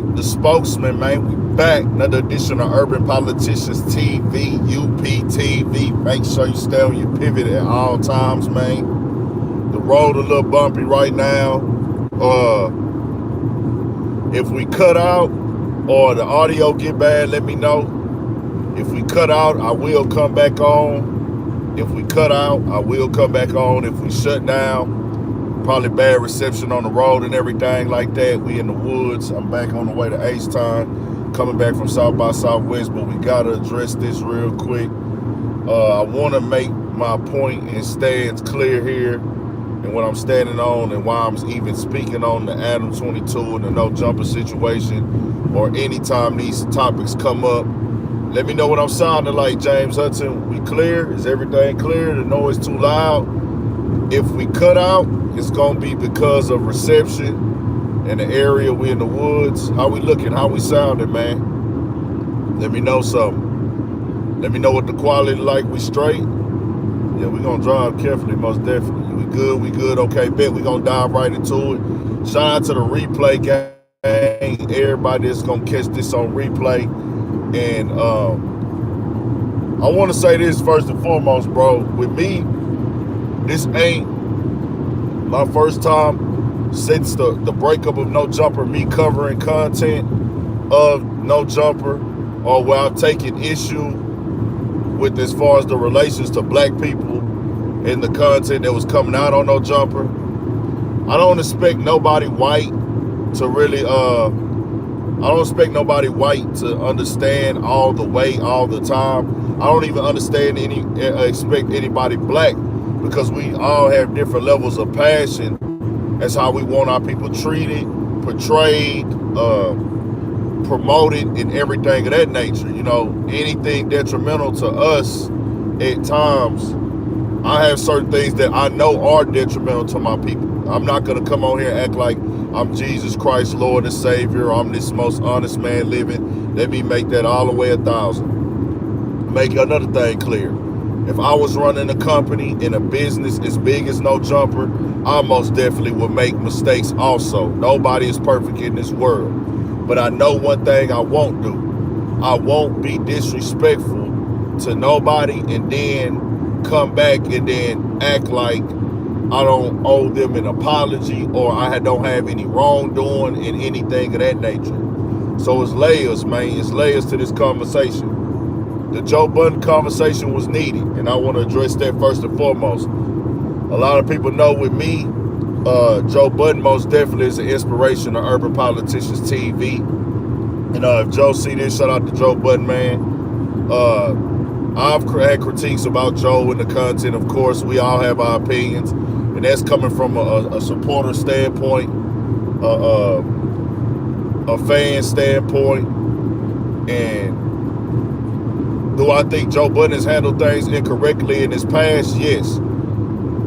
the spokesman, man. We back. Another edition of Urban Politicians TV, UPTV. Make sure you stay on your pivot at all times, man. The road a little bumpy right now. If we cut out or the audio get bad, let me know. If we cut out, I will come back on. If we cut out, I will come back on. If we shut down, probably bad reception on the road and everything like that. We in the woods. I'm back on the way to H-Town, coming back from South by Southwest, but we got to address this real quick. I want to make my point and stance clear here and what I'm standing on and why I'm even speaking on the Adam22 and the no jumper situation, or anytime these topics come up. Let me know what I'm sounding like, James Hudson. We clear? Is everything clear? The noise too loud? If we cut out, it's going to be because of reception in the area. We in the woods. How we looking? How we sounding, man? Let me know something. Let me know what the quality like. We straight? Yeah, we going to drive carefully, most definitely. We good? We good? Okay, bet. We going to dive right into it. Shout out to the replay gang. Everybody that's going to catch this on replay. And I want to say this first and foremost, bro. With me, this ain't my first time since the breakup of No Jumper, me covering content of No Jumper, or where I've taken issue with as far as the relations to black people and the content that was coming out on No Jumper. I don't expect nobody white to really, I don't expect nobody white to understand all the way, all the time. I don't even expect anybody black, because we all have different levels of passion. That's how we want our people treated, portrayed, promoted, and everything of that nature. You know, anything detrimental to us at times, I have certain things that I know are detrimental to my people. I'm not going to come on here and act like I'm Jesus Christ, Lord and Savior, or I'm this most honest man living. Let me make that all the way 1,000. Make another thing clear. If I was running a company in a business as big as No Jumper, I most definitely would make mistakes also. Nobody is perfect in this world. But I know one thing I won't do. I won't be disrespectful to nobody and then come back and then act like I don't owe them an apology, or I don't have any wrongdoing and anything of that nature. So it's layers, man. It's layers to this conversation. The Joe Budden conversation was needed, and I want to address that first and foremost. A lot of people know with me, Joe Budden most definitely is an inspiration of Urban Politicians TV. And if Joe see this, shout out to Joe Budden, man. I've had critiques about Joe and the content. Of course, we all have our opinions, and that's coming from a supporter standpoint, a fan standpoint. And do I think Joe Budden has handled things incorrectly in his past? Yes.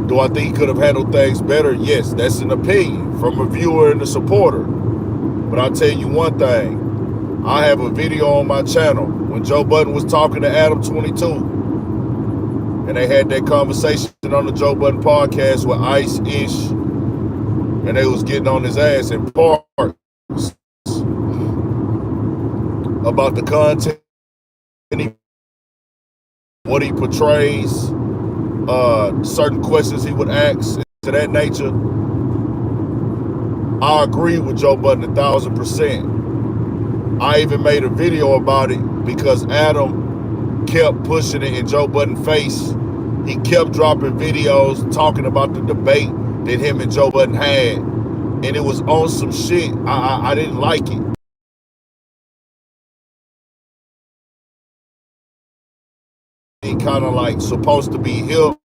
Do I think he could have handled things better? Yes. That's an opinion from a viewer and a supporter. But I'll tell you one thing. I have a video on my channel when Joe Budden was talking to Adam22. And they had that conversation on the Joe Budden podcast with Ice-ish. And they was getting on his ass in parts about the content, what he portrays, certain questions he would ask, to that nature. I agree with Joe Budden 1,000%. I even made a video about it because Adam kept pushing it in Joe Budden's face. He kept dropping videos talking about the debate that him and Joe Budden had, and it was on some shit. I didn't like it. He kind of like supposed to be hip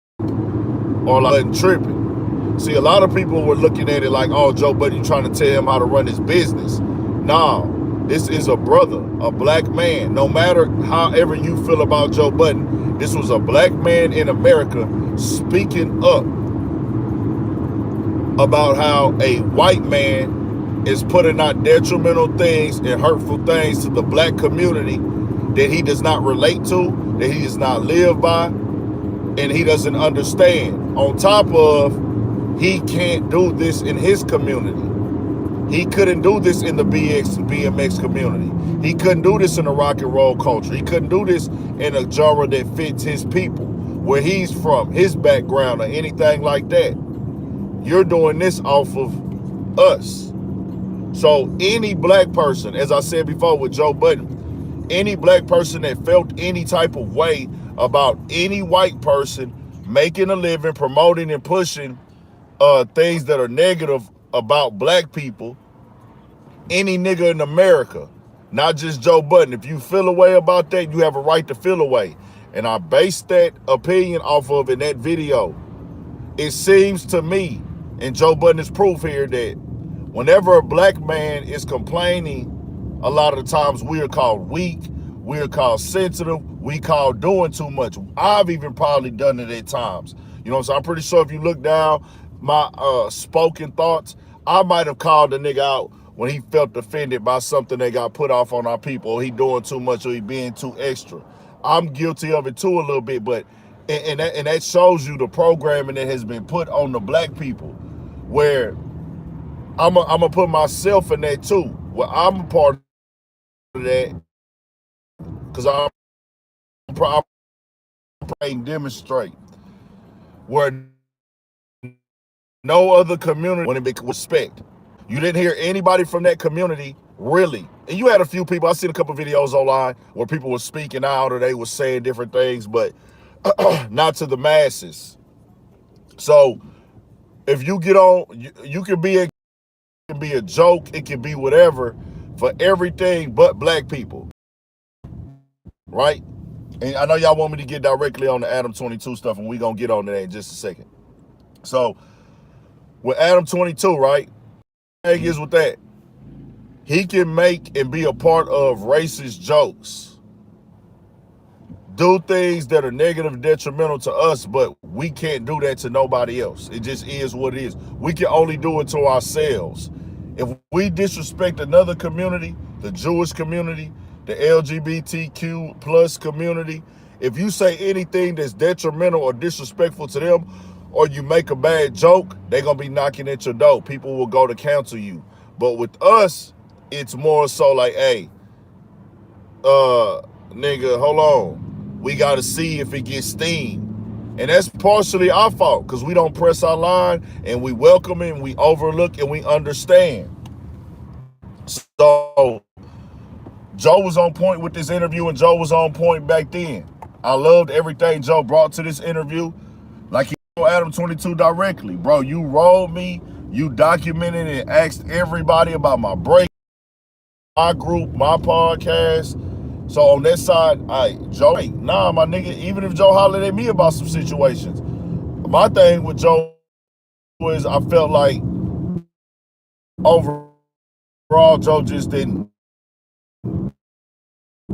or like tripping. See, a lot of people were looking at it like, oh, Joe Budden, you trying to tell him how to run his business. Nah, this is a brother, a black man. No matter however you feel about Joe Budden, this was a black man in America speaking up about how a white man is putting out detrimental things and hurtful things to the black community that he does not relate to, that he does not live by, and he doesn't understand. On top of, he can't do this in his community. He couldn't do this in the BMX community. He couldn't do this in the rock and roll culture. He couldn't do this in a genre that fits his people, where he's from, his background, or anything like that. You're doing this off of us. So any black person, as I said before with Joe Budden, any black person that felt any type of way about any white person making a living, promoting and pushing things that are negative about black people, any nigga in America, not just Joe Budden. If you feel a way about that, you have a right to feel a way. And I based that opinion off of in that video. It seems to me, and Joe Budden is proof here, that whenever a black man is complaining, a lot of the times we are called weak, we are called sensitive, we called doing too much. I've even probably done it at times. You know what I'm saying? I'm pretty sure if you look down my spoken thoughts, I might have called the nigga out when he felt offended by something that got put off on our people, or he doing too much, or he being too extra. I'm guilty of it too a little bit, but and that shows you the programming that has been put on the black people, where I'm gonna put myself in that too. Well, I'm a part of that because I'm trying to demonstrate where no other community when it becomes respect. You didn't hear anybody from that community really. And you had a few people. I seen a couple videos online where people were speaking out or they were saying different things, but not to the masses. So if you get on, you can be a joke, it can be whatever for everything but black people, right? And I know y'all want me to get directly on the Adam22 stuff, and we gonna get on to that in just a second. So with Adam22, right? The thing is with that, he can make and be a part of racist jokes, do things that are negative, detrimental to us, but we can't do that to nobody else. It just is what it is. We can only do it to ourselves. If we disrespect another community, the Jewish community, the LGBTQ plus community, if you say anything that's detrimental or disrespectful to them, or you make a bad joke, they're gonna be knocking at your door. People will go to counsel you. But with us, it's more so like, hey, nigga, hold on. We gotta see if it gets steam. And that's partially our fault, because we don't press our line, and we welcome it, and we overlook, and we understand. So Joe was on point with this interview, and Joe was on point back then. I loved everything Joe brought to this interview. Like he told Adam22 directly, bro, you rolled me, you documented and asked everybody about my break, my group, my podcast. So on that side, Joe, nah, my nigga, even if Joe hollered at me about some situations, my thing with Joe is I felt like overall Joe just didn't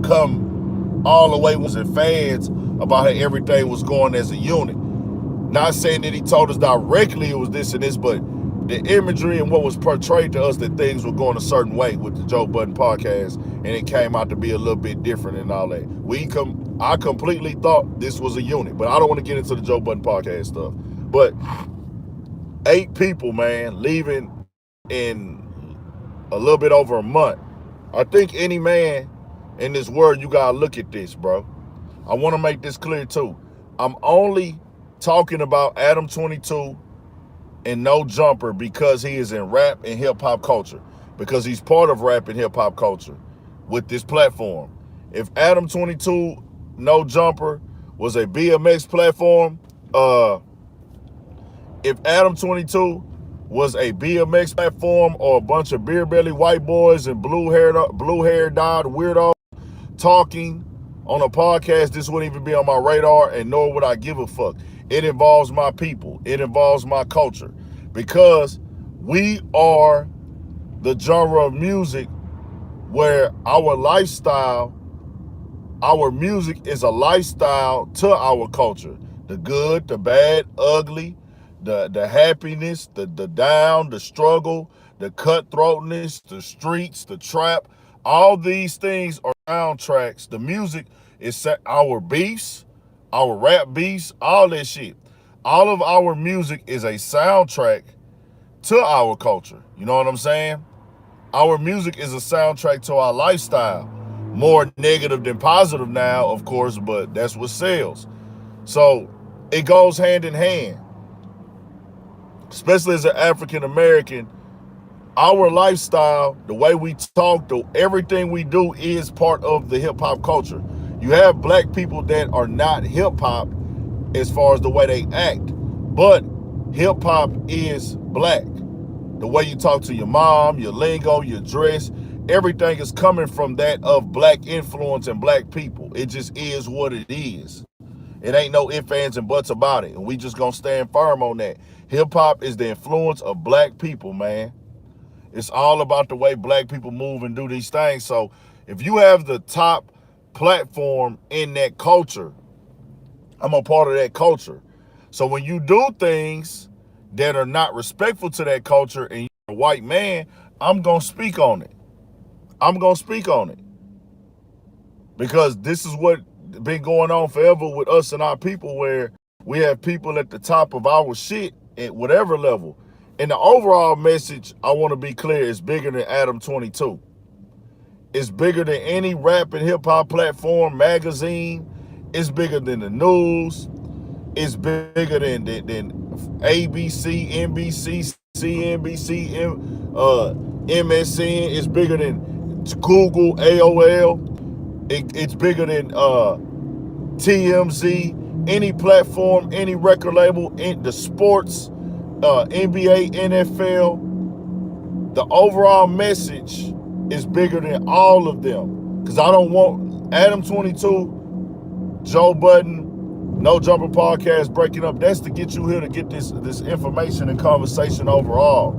come all the way with fans about how everything was going as a unit. Not saying that he told us directly it was this and this, but the imagery and what was portrayed to us that things were going a certain way with the Joe Budden podcast, and it came out to be a little bit different and all that. I completely thought this was a unit, but I don't want to get into the Joe Budden podcast stuff. But 8 people, man, leaving in a little bit over a month. I think any man in this world, you gotta look at this, bro. I want to make this clear too. I'm only talking about Adam22 and No Jumper because he is in rap and hip hop culture, because he's part of rap and hip hop culture with this platform. If Adam22 No Jumper was a BMX platform, if Adam22 was a BMX platform or a bunch of beer belly white boys and blue hair dyed weirdos talking on a podcast, this wouldn't even be on my radar, and nor would I give a fuck. It involves my people. It involves my culture, because we are the genre of music where our lifestyle, our music is a lifestyle to our culture. The good, the bad, ugly, the happiness, the down, the struggle, the cutthroatness, the streets, the trap. All these things are soundtracks. The music is our beefs, our rap beefs, all that shit. All of our music is a soundtrack to our culture. You know what I'm saying? Our music is a soundtrack to our lifestyle. More negative than positive now, of course, but that's what sells. So it goes hand in hand. Especially as an African American, our lifestyle, the way we talk, everything we do is part of the hip hop culture. You have black people that are not hip hop as far as the way they act, but hip hop is black. The way you talk to your mom, your lingo, your dress, everything is coming from that of black influence and black people. It just is what it is. It ain't no ifs, ands, and buts about it. And we just gonna stand firm on that. Hip hop is the influence of black people, man. It's all about the way black people move and do these things. So if you have the top platform in that culture, I'm a part of that culture. So when you do things that are not respectful to that culture and you're a white man, I'm going to speak on it. I'm going to speak on it. Because this is what been going on forever with us and our people, where we have people at the top of our shit at whatever level. And the overall message, I want to be clear, is bigger than Adam22. It's bigger than any rap and hip hop platform, magazine. It's bigger than the news. It's bigger than ABC, NBC, CNBC, MSN. It's bigger than Google, AOL. It's bigger than TMZ, any platform, any record label, in the sports, NBA, NFL. The overall message is bigger than all of them. Because I don't want Adam22, Joe Budden, No Jumper Podcast breaking up. That's to get you here to get this information and conversation overall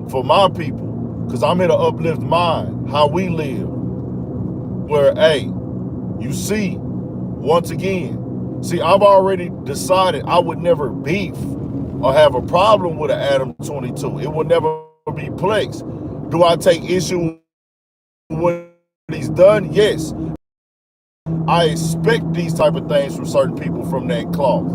for my people. Because I'm here to uplift mine, how we live. Where, hey, you see, once again, I've already decided I would never beef or have a problem with an Adam22. It will never be Plex. Do I take issue with what he's done? Yes. I expect these type of things from certain people from that cloth.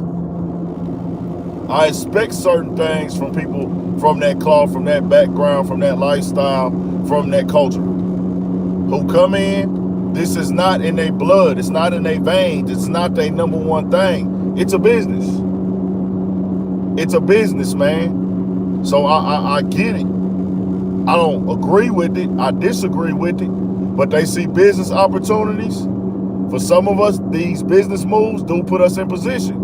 I expect certain things from people from that cloth, from that background, from that lifestyle, from that culture, who come in. This is not in their blood. It's not in their veins. It's not their number one thing. It's a business. It's a business, man. So I get it. I don't agree with it. I disagree with it. But they see business opportunities. For some of us, these business moves do put us in position.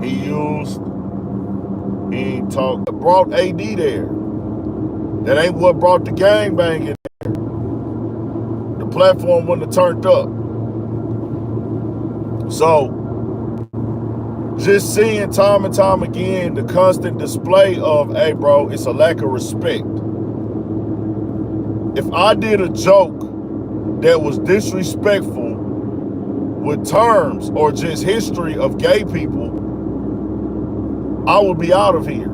He brought AD there. That ain't what brought the gangbang in. The platform wouldn't have turned up. So, just seeing time and time again the constant display of, hey bro, it's a lack of respect. If I did a joke that was disrespectful with terms or just history of gay people, I would be out of here,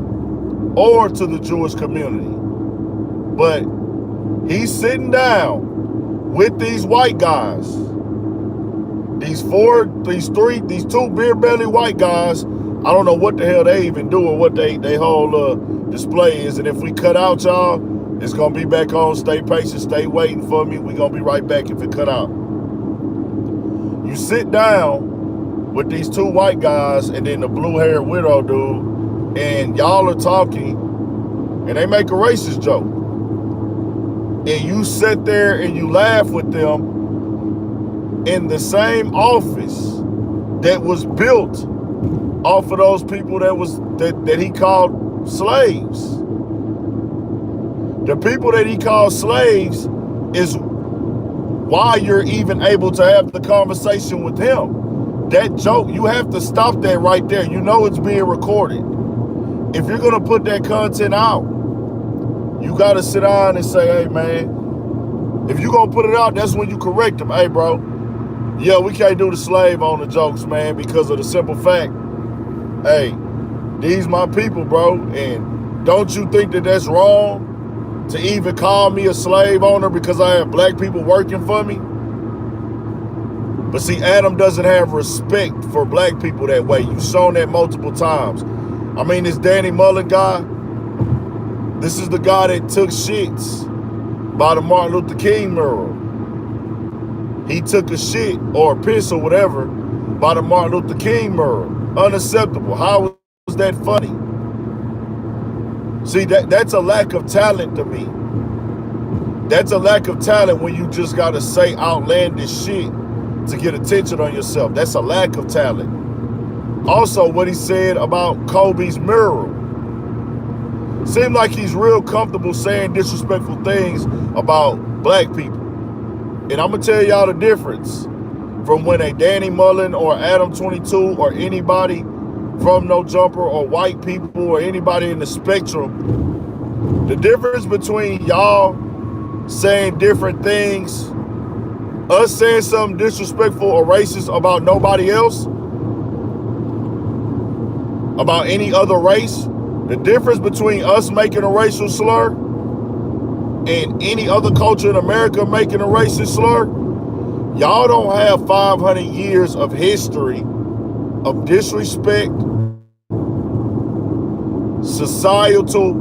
or to the Jewish community. But he's sitting down with these white guys, these two beer belly white guys. I don't know what the hell they even do or what they whole display is. And if we cut out, y'all, it's gonna be back on. Stay patient, stay waiting for me. We're gonna be right back if it cut out. You sit down with these two white guys and then the blue-haired widow dude, and y'all are talking, and they make a racist joke. And you sit there and you laugh with them in the same office that was built off of those people that he called slaves. The people that he called slaves is why you're even able to have the conversation with him. That joke, you have to stop that right there. You know it's being recorded. If you're gonna put that content out, you gotta sit down and say, hey man, if you're gonna put it out, that's when you correct them. Hey bro, yeah, we can't do the slave on the jokes, man, because of the simple fact, hey, these my people, bro, and don't you think that that's wrong to even call me a slave owner because I have black people working for me? But see, Adam doesn't have respect for black people that way. You've shown that multiple times. I mean, this Danny Mullen guy, This is the guy that took shits by the Martin Luther King mural. He took a shit or a piss or whatever by the Martin Luther King mural. Unacceptable. How was that funny? See, that's a lack of talent to me. That's a lack of talent when you just got to say outlandish shit to get attention on yourself. That's a lack of talent. Also, what he said about Kobe's mural. Seemed like he's real comfortable saying disrespectful things about black people. And I'm going to tell y'all the difference from when a Danny Mullen or Adam22 or anybody from No Jumper or white people or anybody in the spectrum, the difference between y'all saying different things, us saying something disrespectful or racist about nobody else, about any other race, the difference between us making a racial slur and any other culture in America making a racist slur, y'all don't have 500 years of history of disrespect, societal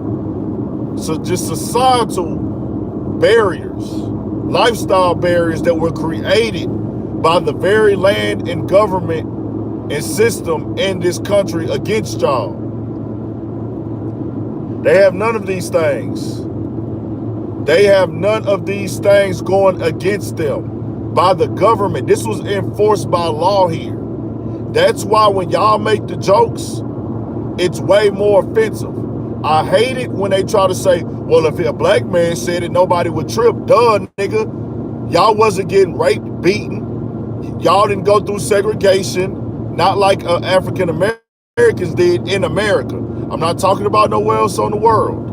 barriers, lifestyle barriers that were created by the very land and government and system in this country against y'all. They have none of these things. They have none of these things going against them by the government. This was enforced by law here. That's why when y'all make the jokes, it's way more offensive. I hate it when they try to say, well, if a black man said it, nobody would trip. Duh, nigga. Y'all wasn't getting raped, beaten. Y'all didn't go through segregation, not like African Americans did in America. I'm not talking about nowhere else on the world.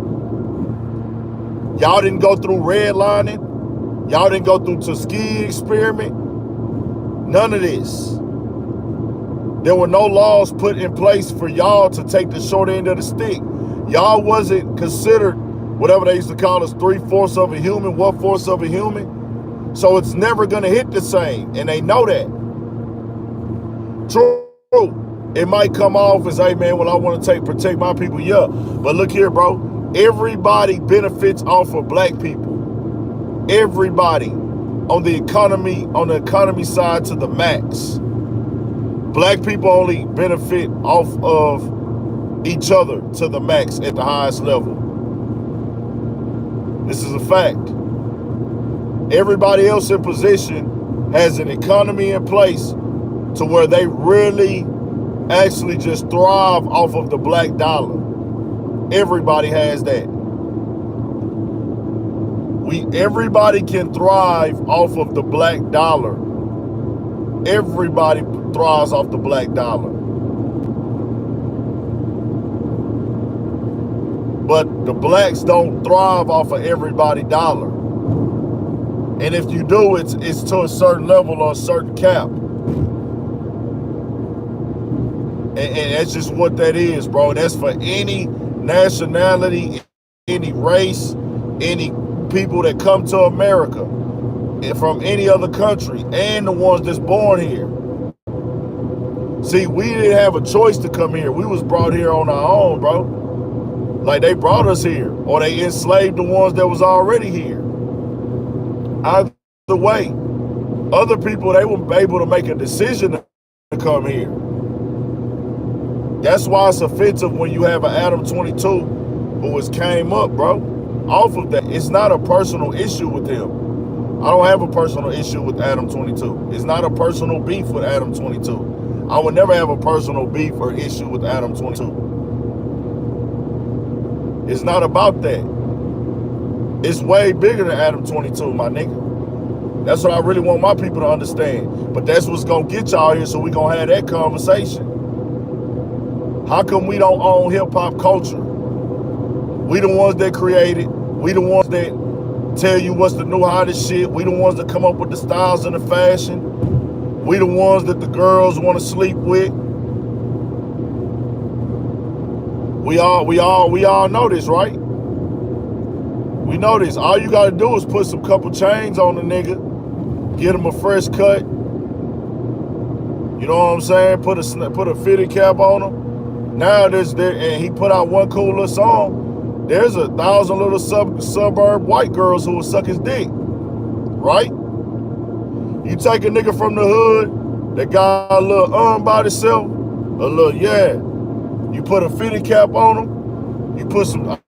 Y'all didn't go through redlining. Y'all didn't go through Tuskegee experiment. None of this. There were no laws put in place for y'all to take the short end of the stick. Y'all wasn't considered whatever they used to call us 3/4 of a human, 1/4 of a human. So it's never gonna hit the same, and they know that. True. It might come off as, hey man, well I want to protect my people, yeah. But look here, bro. Everybody benefits off of black people. Everybody on the economy side to the max. Black people only benefit off of each other to the max at the highest level. This is a fact. Everybody else in position has an economy in place to where they really actually just thrive off of the black dollar. Everybody has that. Everybody can thrive off of the black dollar. Everybody thrives off the black dollar. But the blacks don't thrive off of everybody dollar. And if you do, it's to a certain level or a certain cap. And that's just what that is, bro. That's for any nationality, any race, any people that come to America and from any other country, and the ones that's born here. See, we didn't have a choice to come here. We was brought here on our own, bro. Like they brought us here, or they enslaved the ones that was already here. Either way, other people, they weren't able to make a decision to come here. That's why it's offensive when you have an Adam22 who has came up, bro, off of that. It's not a personal issue with him. I don't have a personal issue with Adam22. It's not a personal beef with Adam22. I would never have a personal beef or issue with Adam22. It's not about that. It's way bigger than Adam22, my nigga. That's what I really want my people to understand. But that's what's gonna get y'all here, so we gonna have that conversation. How come we don't own hip-hop culture? We the ones that create it. We the ones that tell you what's the new hottest shit. We the ones that come up with the styles and the fashion. We the ones that the girls want to sleep with. We all know this, right? We know this. All you gotta do is put some couple chains on the nigga, get him a fresh cut. You know what I'm saying? Put a fitted cap on him. Now and he put out one cool little song. there's 1,000 little suburb white girls who will suck his dick, right? You take a nigga from the hood that got a little by himself, a little, yeah. You put a fitted cap on him, you put some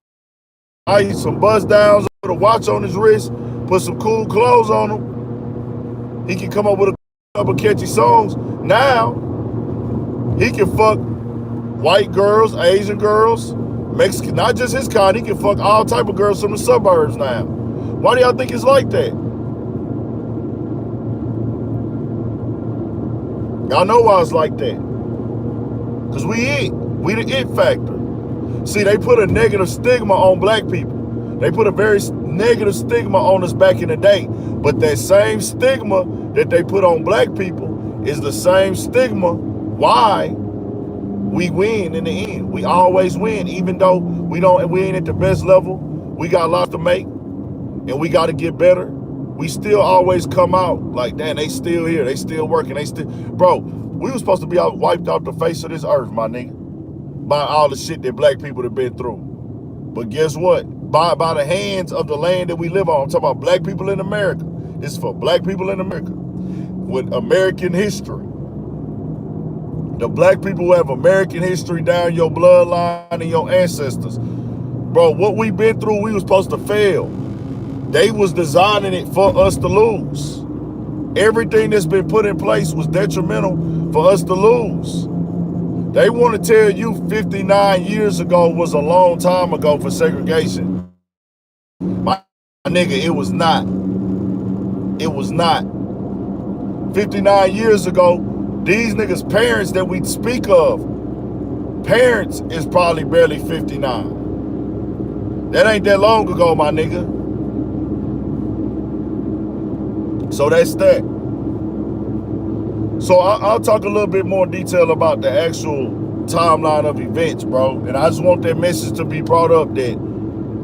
buzz downs, put a watch on his wrist, put some cool clothes on him. He can come up with a couple catchy songs. Now, he can fuck white girls, Asian girls, Mexican, not just his kind, he can fuck all type of girls from the suburbs now. Why do y'all think it's like that? Y'all know why it's like that. Because we the it factor. See, they put a negative stigma on black people. They put a very negative stigma on us back in the day. But that same stigma that they put on black people is the same stigma why we win in the end. We always win, even though we ain't at the best level. We got lots to make, and we got to get better. We still always come out like, damn, they still here, they still working, bro, we was supposed to be wiped off the face of this earth, my nigga, by all the shit that black people have been through. But guess what? By the hands of the land that we live on, I'm talking about black people in America. This is for black people in America with American history. The black people who have American history down your bloodline and your ancestors. Bro, what we've been through, we was supposed to fail. They was designing it for us to lose. Everything that's been put in place was detrimental for us to lose. They want to tell you 59 years ago was a long time ago for segregation. My nigga, it was not. It was not. 59 years ago, these niggas' parents that we speak of, parents is probably barely 59. That ain't that long ago, my nigga. So that's that. So I'll talk a little bit more detail about the actual timeline of events, bro. And I just want that message to be brought up that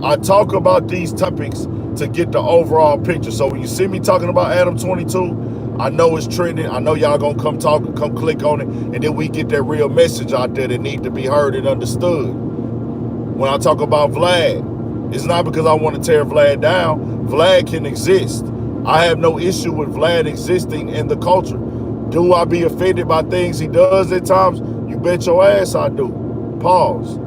I talk about these topics to get the overall picture. So when you see me talking about Adam22, I know it's trending. I know y'all gonna come click on it, and then we get that real message out there that need to be heard and understood. When I talk about Vlad, it's not because I want to tear Vlad down. Vlad can exist. I have no issue with Vlad existing in the culture. Do I be offended by things he does at times? You bet your ass I do. Pause.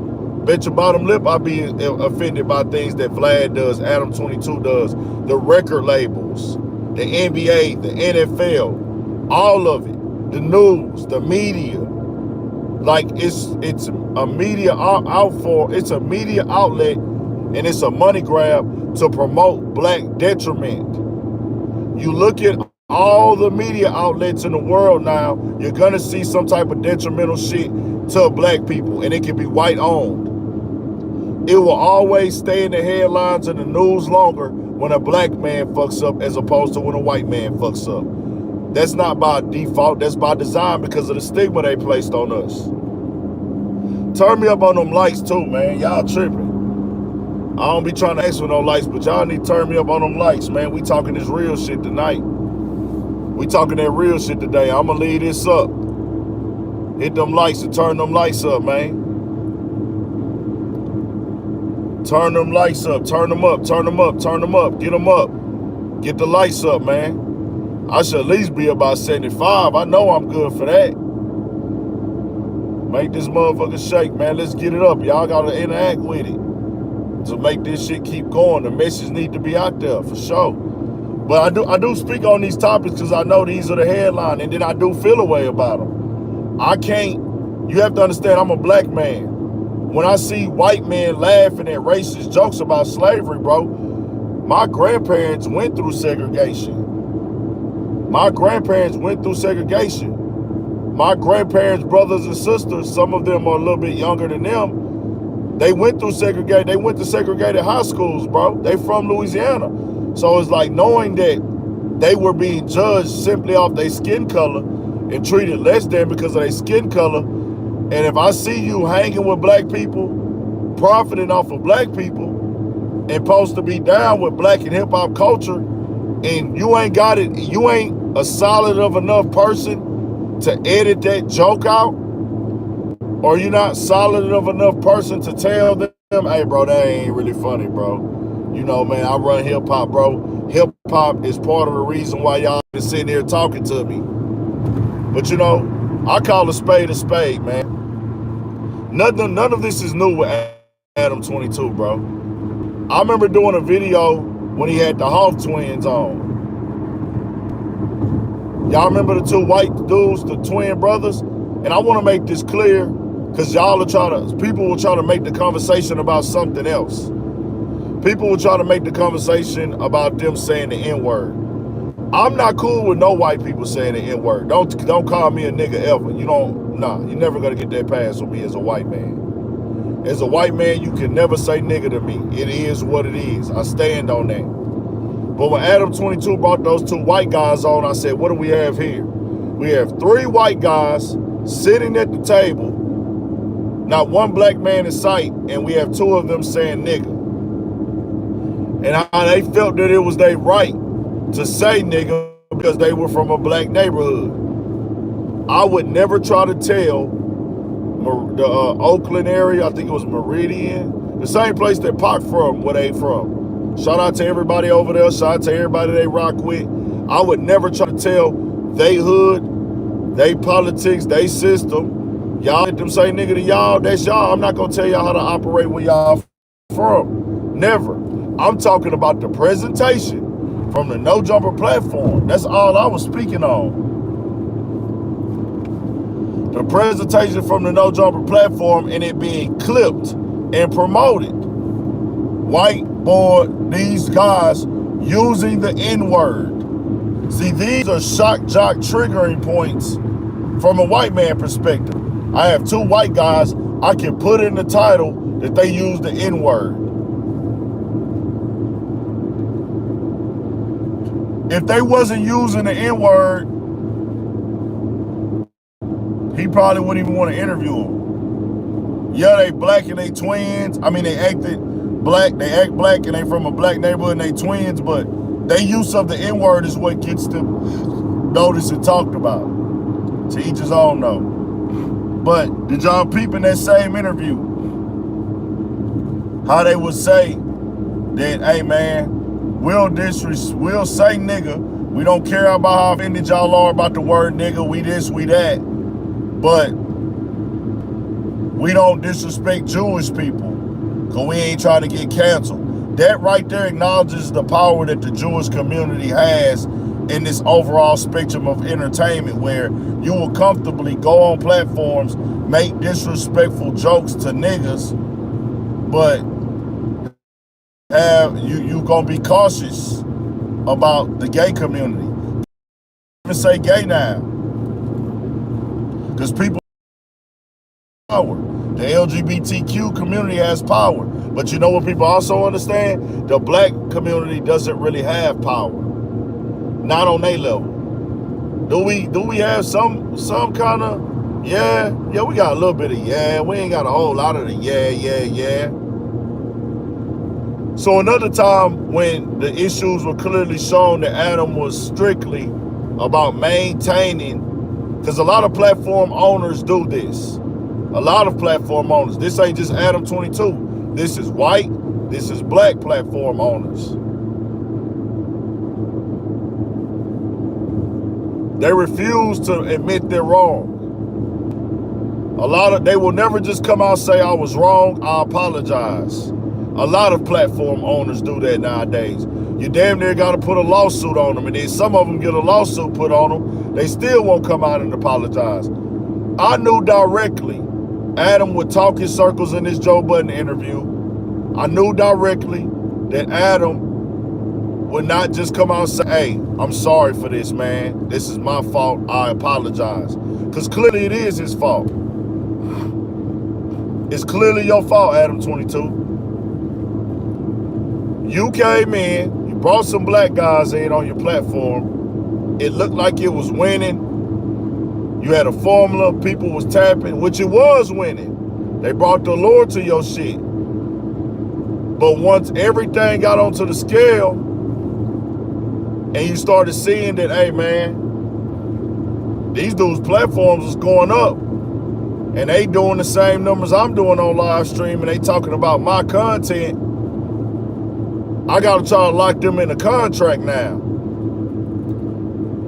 Bet your bottom lip I be offended by things that Vlad does, Adam22 does, the record labels, the NBA, the NFL, all of it, the news, the media. Like it's a media it's a media outlet, and it's a money grab to promote black detriment. You look at all the media outlets in the world now, you're gonna see some type of detrimental shit to black people, and it can be white owned. It will always stay in the headlines and the news longer when a black man fucks up as opposed to when a white man fucks up. That's not by default, that's by design because of the stigma they placed on us. Turn me up on them likes too, man. Y'all tripping. I don't be trying to ask for no likes, but y'all need to turn me up on them likes, man. We talking this real shit tonight. We talking that real shit today. I'ma leave this up. Hit them likes and turn them lights up, man. Turn them lights up, turn them up, turn them up, turn them up, get them up. Get the lights up, man. I should at least be about 75. I know I'm good for that. Make this motherfucker shake, man. Let's get it up. Y'all gotta interact with it to make this shit keep going. The message need to be out there for sure. But I do speak on these topics because I know these are the headline, and then I do feel a way about them. You have to understand, I'm a black man. When I see white men laughing at racist jokes about slavery, bro, my grandparents went through segregation. My grandparents went through segregation. My grandparents' brothers and sisters, some of them are a little bit younger than them, they went through segregation. They went to segregated high schools, bro. They from Louisiana. So it's like knowing that they were being judged simply off their skin color and treated less than because of their skin color. And if I see you hanging with black people, profiting off of black people, and supposed to be down with black and hip hop culture, and you ain't got it, you ain't a solid of enough person to edit that joke out, or you're not solid enough person to tell them Hey, bro, that ain't really funny, bro. You know, man, I run hip hop, bro. Hip hop is part of the reason why y'all been sitting here talking to me. But you know, I call a spade, man. None of this is new with Adam22, bro. I remember doing a video when he had the Hoff twins on. Y'all remember the two white dudes, the twin brothers? And I want to make this clear because people will try to make the conversation about something else. People will try to make the conversation about them saying the N-word. I'm not cool with no white people saying the N-word. Don't call me a nigga ever. You're never gonna get that pass with me as a white man. As a white man, you can never say nigga to me. It is what it is. I stand on that. But when Adam22 brought those two white guys on, I said, what do we have here? We have three white guys sitting at the table, not one black man in sight, and we have two of them saying nigga. And how they felt that it was their right to say nigga because they were from a black neighborhood. I would never try to tell the Oakland area, I think it was Meridian, the same place that Pac from, where they from. Shout out to everybody over there. Shout out to everybody they rock with. I would never try to tell they hood, they politics, they system. Y'all let them say nigga to y'all, that's y'all. I'm not going to tell y'all how to operate where y'all from. Never. I'm talking about the presentation from the No Jumper platform. That's all I was speaking on. The presentation from the No Jumper platform and it being clipped and promoted. White boy, these guys using the N-word. See, these are shock jock triggering points from a white man perspective. I have two white guys, I can put in the title that they use the N-word. If they wasn't using the N-word, he probably wouldn't even want to interview them. Yeah, they black and they twins. I mean, they acted black, they act black and they from a black neighborhood and they twins, but their use of the N-word is what gets them noticed and talked about. To each his own though. But did y'all peep in that same interview how they would say that, hey man, we'll say nigga. We don't care about how offended y'all are about the word nigga. We this, we that. But we don't disrespect Jewish people because we ain't trying to get canceled. That right there acknowledges the power that the Jewish community has in this overall spectrum of entertainment where you will comfortably go on platforms, make disrespectful jokes to niggas, but you gonna be cautious about the gay community. Even say gay now, because people have power. The LGBTQ community has power, but you know what people also understand? The black community doesn't really have power, not on their level. Do we have some kind of yeah? We got a little bit of yeah. We ain't got a whole lot of the yeah. So another time when the issues were clearly shown that Adam was strictly about maintaining, because a lot of platform owners do this. A lot of platform owners. This ain't just Adam22. This is white, this is black platform owners. They refuse to admit they're wrong. They will never just come out and say I was wrong, I apologize. A lot of platform owners do that nowadays. You damn near got to put a lawsuit on them, and then some of them get a lawsuit put on them. They still won't come out and apologize. I knew directly Adam would talk in circles in this Joe Budden interview. I knew directly that Adam would not just come out and say, hey, I'm sorry for this, man. This is my fault. I apologize. Because clearly it is his fault. It's clearly your fault, Adam22. You came in, you brought some black guys in on your platform. It looked like it was winning. You had a formula, people was tapping, which it was winning. They brought the allure to your shit. But once everything got onto the scale and you started seeing that, hey man, these dudes' platforms was going up and they doing the same numbers I'm doing on live stream, and they talking about my content, I gotta try to lock them in a contract now.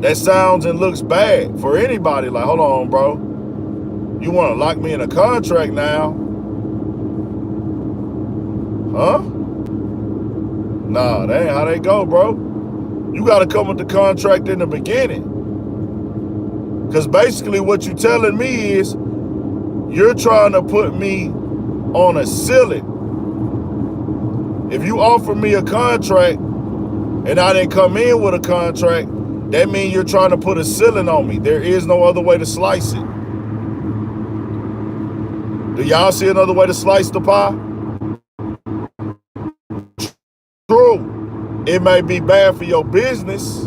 That sounds and looks bad for anybody. Like, hold on, bro. You want to lock me in a contract now? Huh? Nah, that ain't how they go, bro. You got to come with the contract in the beginning. Because basically what you're telling me is you're trying to put me on a ceiling. If you offer me a contract and I didn't come in with a contract, that means you're trying to put a ceiling on me. There is no other way to slice it. Do y'all see another way to slice the pie? True. It may be bad for your business.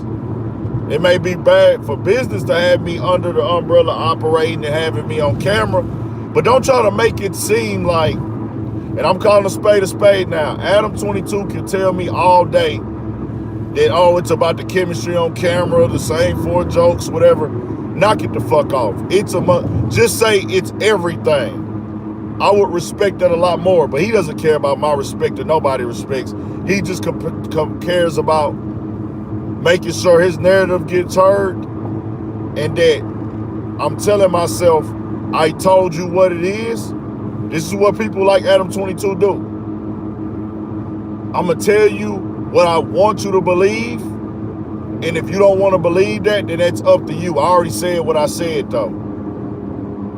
It may be bad for business to have me under the umbrella operating and having me on camera. But don't try to make it seem like, and I'm calling a spade now, Adam22 can tell me all day that, oh, it's about the chemistry on camera, the same 4 jokes, whatever. Knock it the fuck off. Just say it's everything. I would respect that a lot more, but he doesn't care about my respect that nobody respects. He just cares about making sure his narrative gets heard, and that I'm telling myself, I told you what it is. This is what people like Adam22 do. I'm going to tell you what I want you to believe, and if you don't want to believe that, then that's up to you. I already said what I said, though.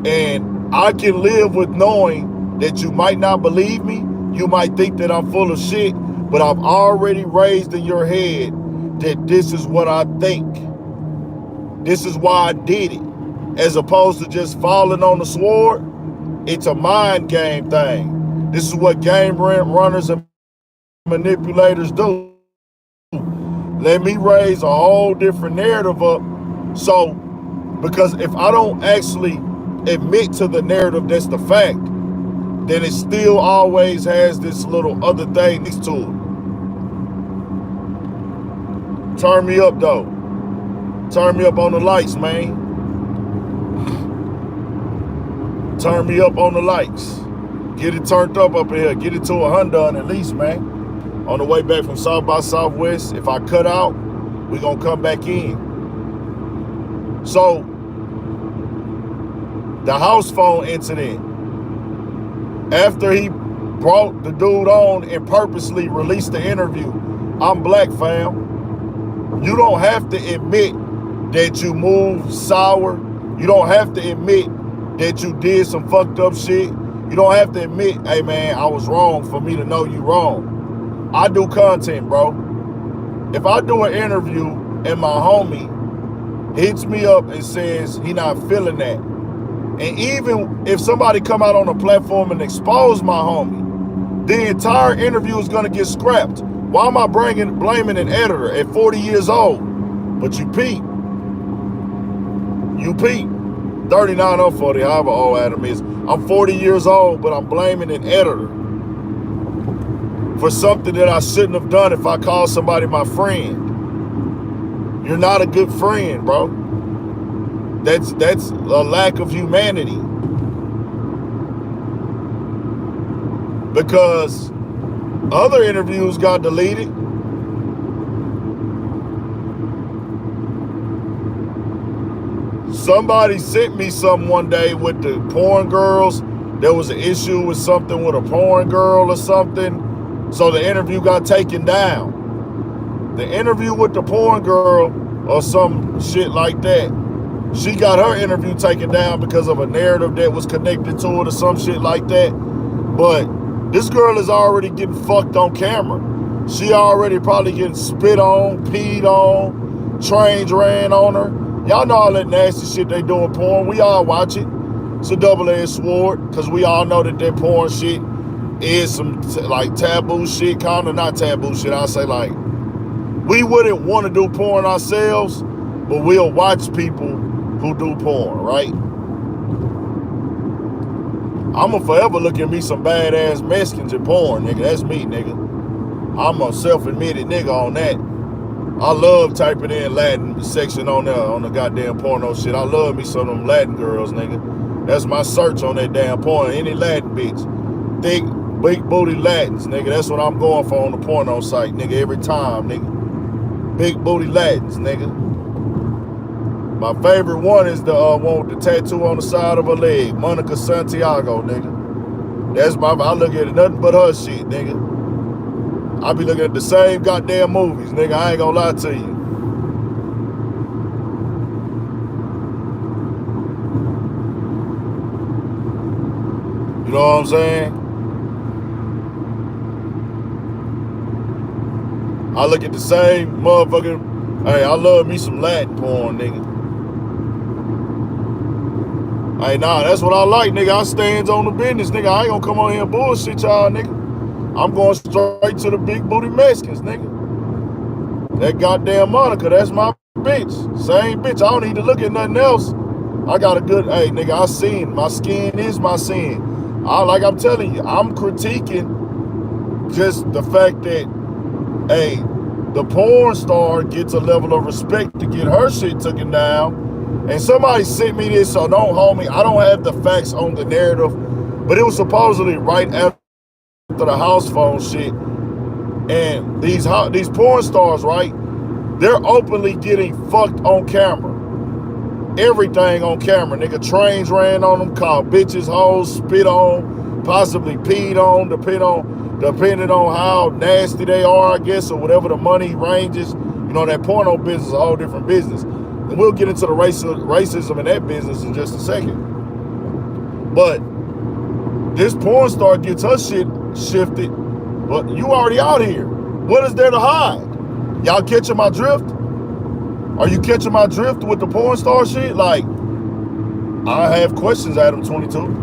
And I can live with knowing that you might not believe me. You might think that I'm full of shit, but I've already raised in your head that this is what I think. This is why I did it. As opposed to just falling on the sword, it's a mind game thing. This is what game runners and manipulators do. Let me raise a whole different narrative up. So, because if I don't actually admit to the narrative that's the fact, then it still always has this little other thing next to it. Turn me up, though. Turn me up on the lights, man. Turn me up on the lights. Get it turned up in here. Get it to 100 at least, man. On the way back from South by Southwest, if I cut out, we're going to come back in. So, the house phone incident. After he brought the dude on and purposely released the interview, I'm black, fam. You don't have to admit that you moved sour. You don't have to admit that you did some fucked up shit. You don't have to admit, hey man, I was wrong for me to know you wrong. I do content, bro. If I do an interview and my homie hits me up and says he not feeling that, and even if somebody come out on a platform and expose my homie, the entire interview is gonna get scrapped. Why am I blaming an editor at 40 years old? But you peep. 39 or 40, however old Adam is. I'm 40 years old, but I'm blaming an editor for something that I shouldn't have done if I called somebody my friend. You're not a good friend, bro. That's a lack of humanity. Because other interviews got deleted. Somebody sent me something one day with the porn girls. There was an issue with something with a porn girl or something. So the interview got taken down. The interview with the porn girl or some shit like that, she got her interview taken down because of a narrative that was connected to it or some shit like that. But this girl is already getting fucked on camera. She already probably getting spit on, peed on, trains ran on her. Y'all know all that nasty shit they do in porn. We all watch it. It's a double-edged sword because we all know that porn shit is some like taboo shit, kind of not taboo shit. I say like, we wouldn't want to do porn ourselves, but we'll watch people who do porn, right? I'ma forever look at me some badass Mexicans in porn, nigga. That's me, nigga. I'm a self-admitted nigga on that. I love typing in Latin section on the goddamn porno shit. I love me some of them Latin girls, nigga. That's my search on that damn porn. Any Latin bitch. Thick, big booty Latins, nigga. That's what I'm going for on the porno site, nigga, every time, nigga. Big booty Latins, nigga. My favorite one is the one with the tattoo on the side of her leg. Monica Santiago, nigga. That's I look at it, nothing but her shit, nigga. I be looking at the same goddamn movies, nigga. I ain't gonna lie to you. You know what I'm saying? I look at the same motherfucking, hey, I love me some Latin porn, nigga. Hey, nah, that's what I like, nigga. I stands on the business, nigga. I ain't gonna come on here and bullshit y'all, nigga. I'm going straight to the big booty Mexicans, nigga. That goddamn Monica, that's my bitch. Same bitch. I don't need to look at nothing else. I got a good, hey, nigga, I seen. My skin is my sin. Like I'm telling you, I'm critiquing just the fact that, hey, the porn star gets a level of respect to get her shit taken down. And somebody sent me this, so don't hold me. I don't have the facts on the narrative, but it was supposedly right after the house phone shit. And these porn stars, right, they're openly getting fucked on camera. Everything on camera, nigga. Trains ran on them, called bitches, hoes, spit on, possibly peed on, depending on how nasty they are, I guess, or whatever the money ranges. You know, that porno business is a whole different business. And we'll get into the racism in that business in just a second. But this porn star gets her shit shifted, but you already out here. What is there to hide? Y'all catching my drift? Are you catching my drift with the porn star shit? Like, I have questions, Adam22.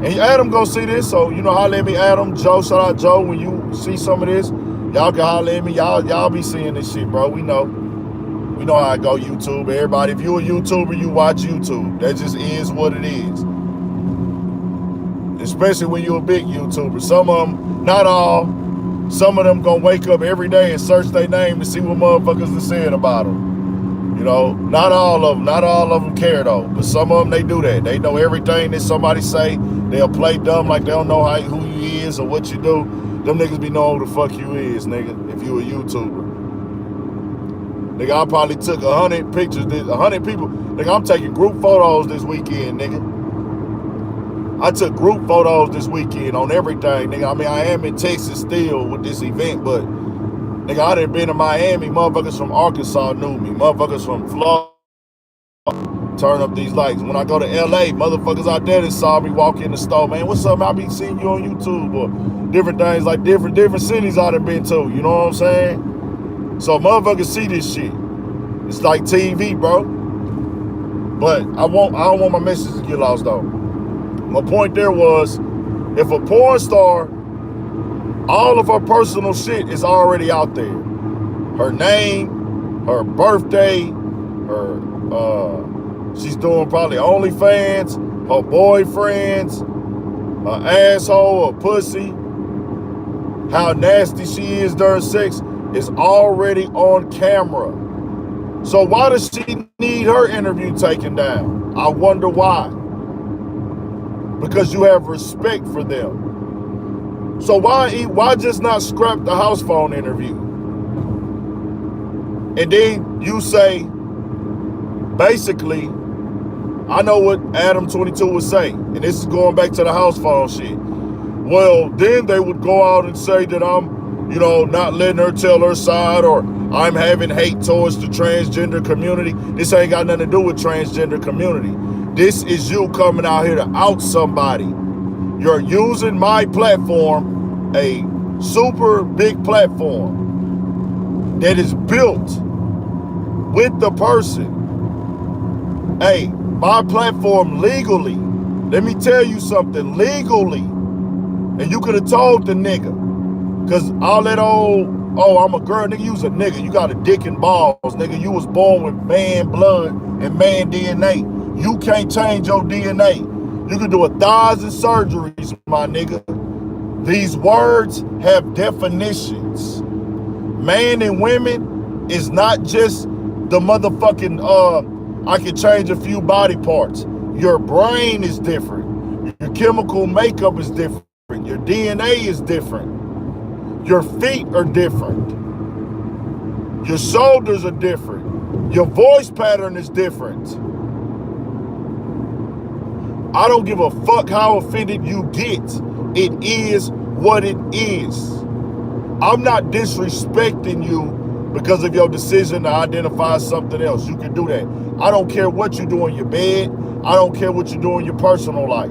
And Adam gonna see this, so you know, holler at me, Adam, Joe, shout out Joe, when you see some of this, y'all can holler at me. Y'all be seeing this shit, bro. We know how I go YouTube. Everybody, if you a YouTuber, you watch YouTube. That just is what it is. Especially when you a big YouTuber. Some of them, not all, some of them gonna wake up every day and search their name to see what motherfuckers are saying about them. You know, not all of them care though. But some of them, they do that. They know everything that somebody say. They'll play dumb like they don't know who you is or what you do. Them niggas be knowing who the fuck you is, nigga, if you a YouTuber. Nigga, I probably took 100 pictures, 100 people. Nigga, I'm taking group photos this weekend, nigga. I took group photos this weekend on everything, nigga. I mean, I am in Texas still with this event, but nigga, I done been to Miami. Motherfuckers from Arkansas knew me. Motherfuckers from Florida turn up these lights. When I go to LA, motherfuckers out there that saw me walk in the store, man, what's up? I be seeing you on YouTube or different things, like different cities I done been to. You know what I'm saying? So motherfuckers see this shit. It's like TV, bro. But I don't want my message to get lost though. My point there was, if a porn star, all of her personal shit is already out there. Her name, her birthday, she's doing probably OnlyFans, her boyfriends, her asshole, her pussy, how nasty she is during sex is already on camera. So why does she need her interview taken down? I wonder why. Because you have respect for them. So why just not scrap the house phone interview? And then you say, basically, I know what Adam22 would say, and this is going back to the house phone shit. Well, then they would go out and say that I'm, you know, not letting her tell her side, or I'm having hate towards the transgender community. This ain't got nothing to do with transgender community. This is you coming out here to out somebody. You're using my platform, a super big platform that is built with the person. Hey, my platform legally, let me tell you something, legally, and you could have told the nigga, because all that old, oh, I'm a girl, nigga, you was a nigga, you got a dick and balls, nigga, you was born with man blood and man DNA. You can't change your DNA. You can do 1,000 surgeries, my nigga. These words have definitions. Man and women is not just the motherfucking, I can change a few body parts. Your brain is different. Your chemical makeup is different. Your DNA is different. Your feet are different. Your shoulders are different. Your voice pattern is different. I don't give a fuck how offended you get. It is what it is. I'm not disrespecting you because of your decision to identify something else. You can do that. I don't care what you do in your bed. I don't care what you do in your personal life.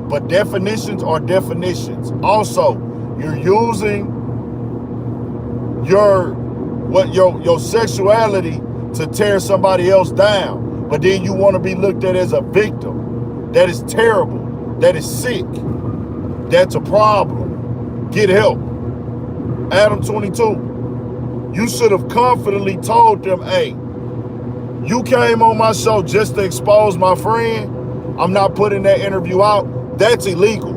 But definitions are definitions. Also, you're using your sexuality to tear somebody else down. But then you want to be looked at as a victim. That is terrible. That is sick. That's a problem. Get help. Adam22, you should have confidently told them, hey, you came on my show just to expose my friend. I'm not putting that interview out. That's illegal.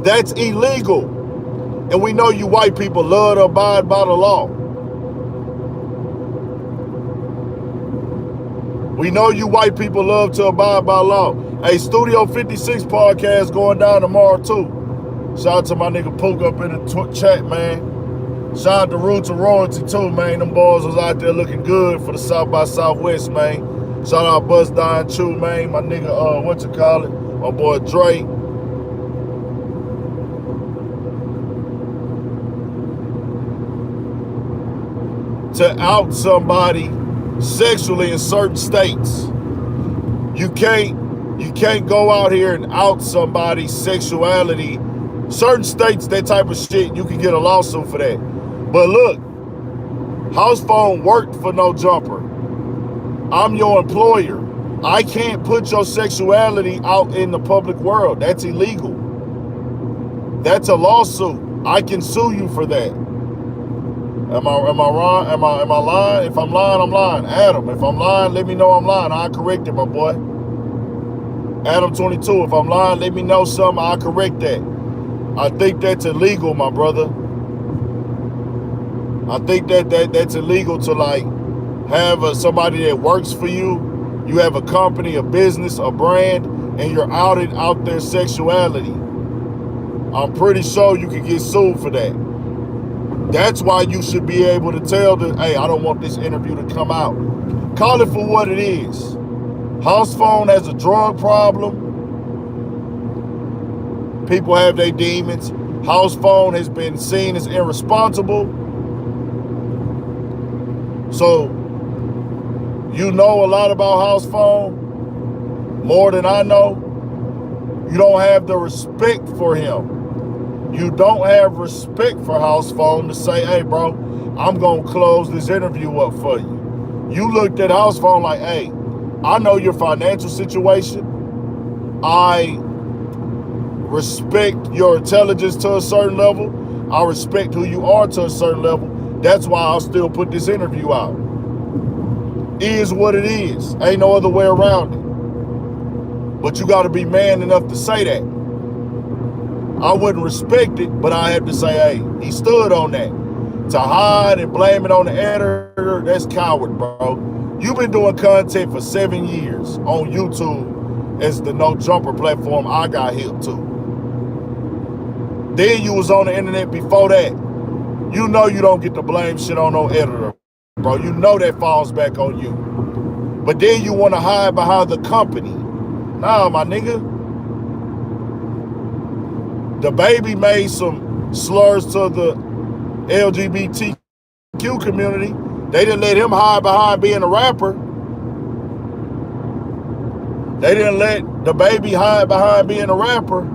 That's illegal. And we know you white people love to abide by the law. We know you white people love to abide by law. Hey, Studio 56 podcast going down tomorrow too. Shout out to my nigga Pook up in the chat, man. Shout out to Roots of Royalty too, man. Them boys was out there looking good for the South by Southwest, man. Shout out Budden, man. My nigga, my boy Dre. To out somebody sexually in certain states, you can't go out here and out somebody's sexuality. Certain states, that type of shit, you can get a lawsuit for that. But look, house phone worked for No Jumper. I'm your employer. I can't put your sexuality out in the public world. That's illegal. That's a lawsuit. I can sue you for that. Am I wrong? Am I lying? If I'm lying, I'm lying. Adam, if I'm lying, let me know I'm lying. I'll correct it, my boy. Adam22, if I'm lying, let me know something. I'll correct that. I think that's illegal, my brother. I think that's illegal to like have somebody that works for you. You have a company, a business, a brand, and you're outing out their sexuality. I'm pretty sure you can get sued for that. That's why you should be able to tell them, hey, I don't want this interview to come out. Call it for what it is. House phone has a drug problem. People have their demons. House phone has been seen as irresponsible. So, you know a lot about house phone, more than I know. You don't have the respect for him. You don't have respect for house phone to say, hey, bro, I'm going to close this interview up for you. You looked at house phone like, hey, I know your financial situation. I respect your intelligence to a certain level. I respect who you are to a certain level. That's why I'll still put this interview out. Is what it is. Ain't no other way around it. But you got to be man enough to say that. I wouldn't respect it, but I have to say, hey, he stood on that. To hide and blame it on the editor, that's coward, bro. You've been doing content for 7 years on YouTube as the No Jumper platform I got hip to. Then you was on the internet before that. You know you don't get to blame shit on no editor, bro. You know that falls back on you. But then you want to hide behind the company. Nah, my nigga. The baby made some slurs to the LGBTQ community. They didn't let him hide behind being a rapper. They didn't let the baby hide behind being a rapper.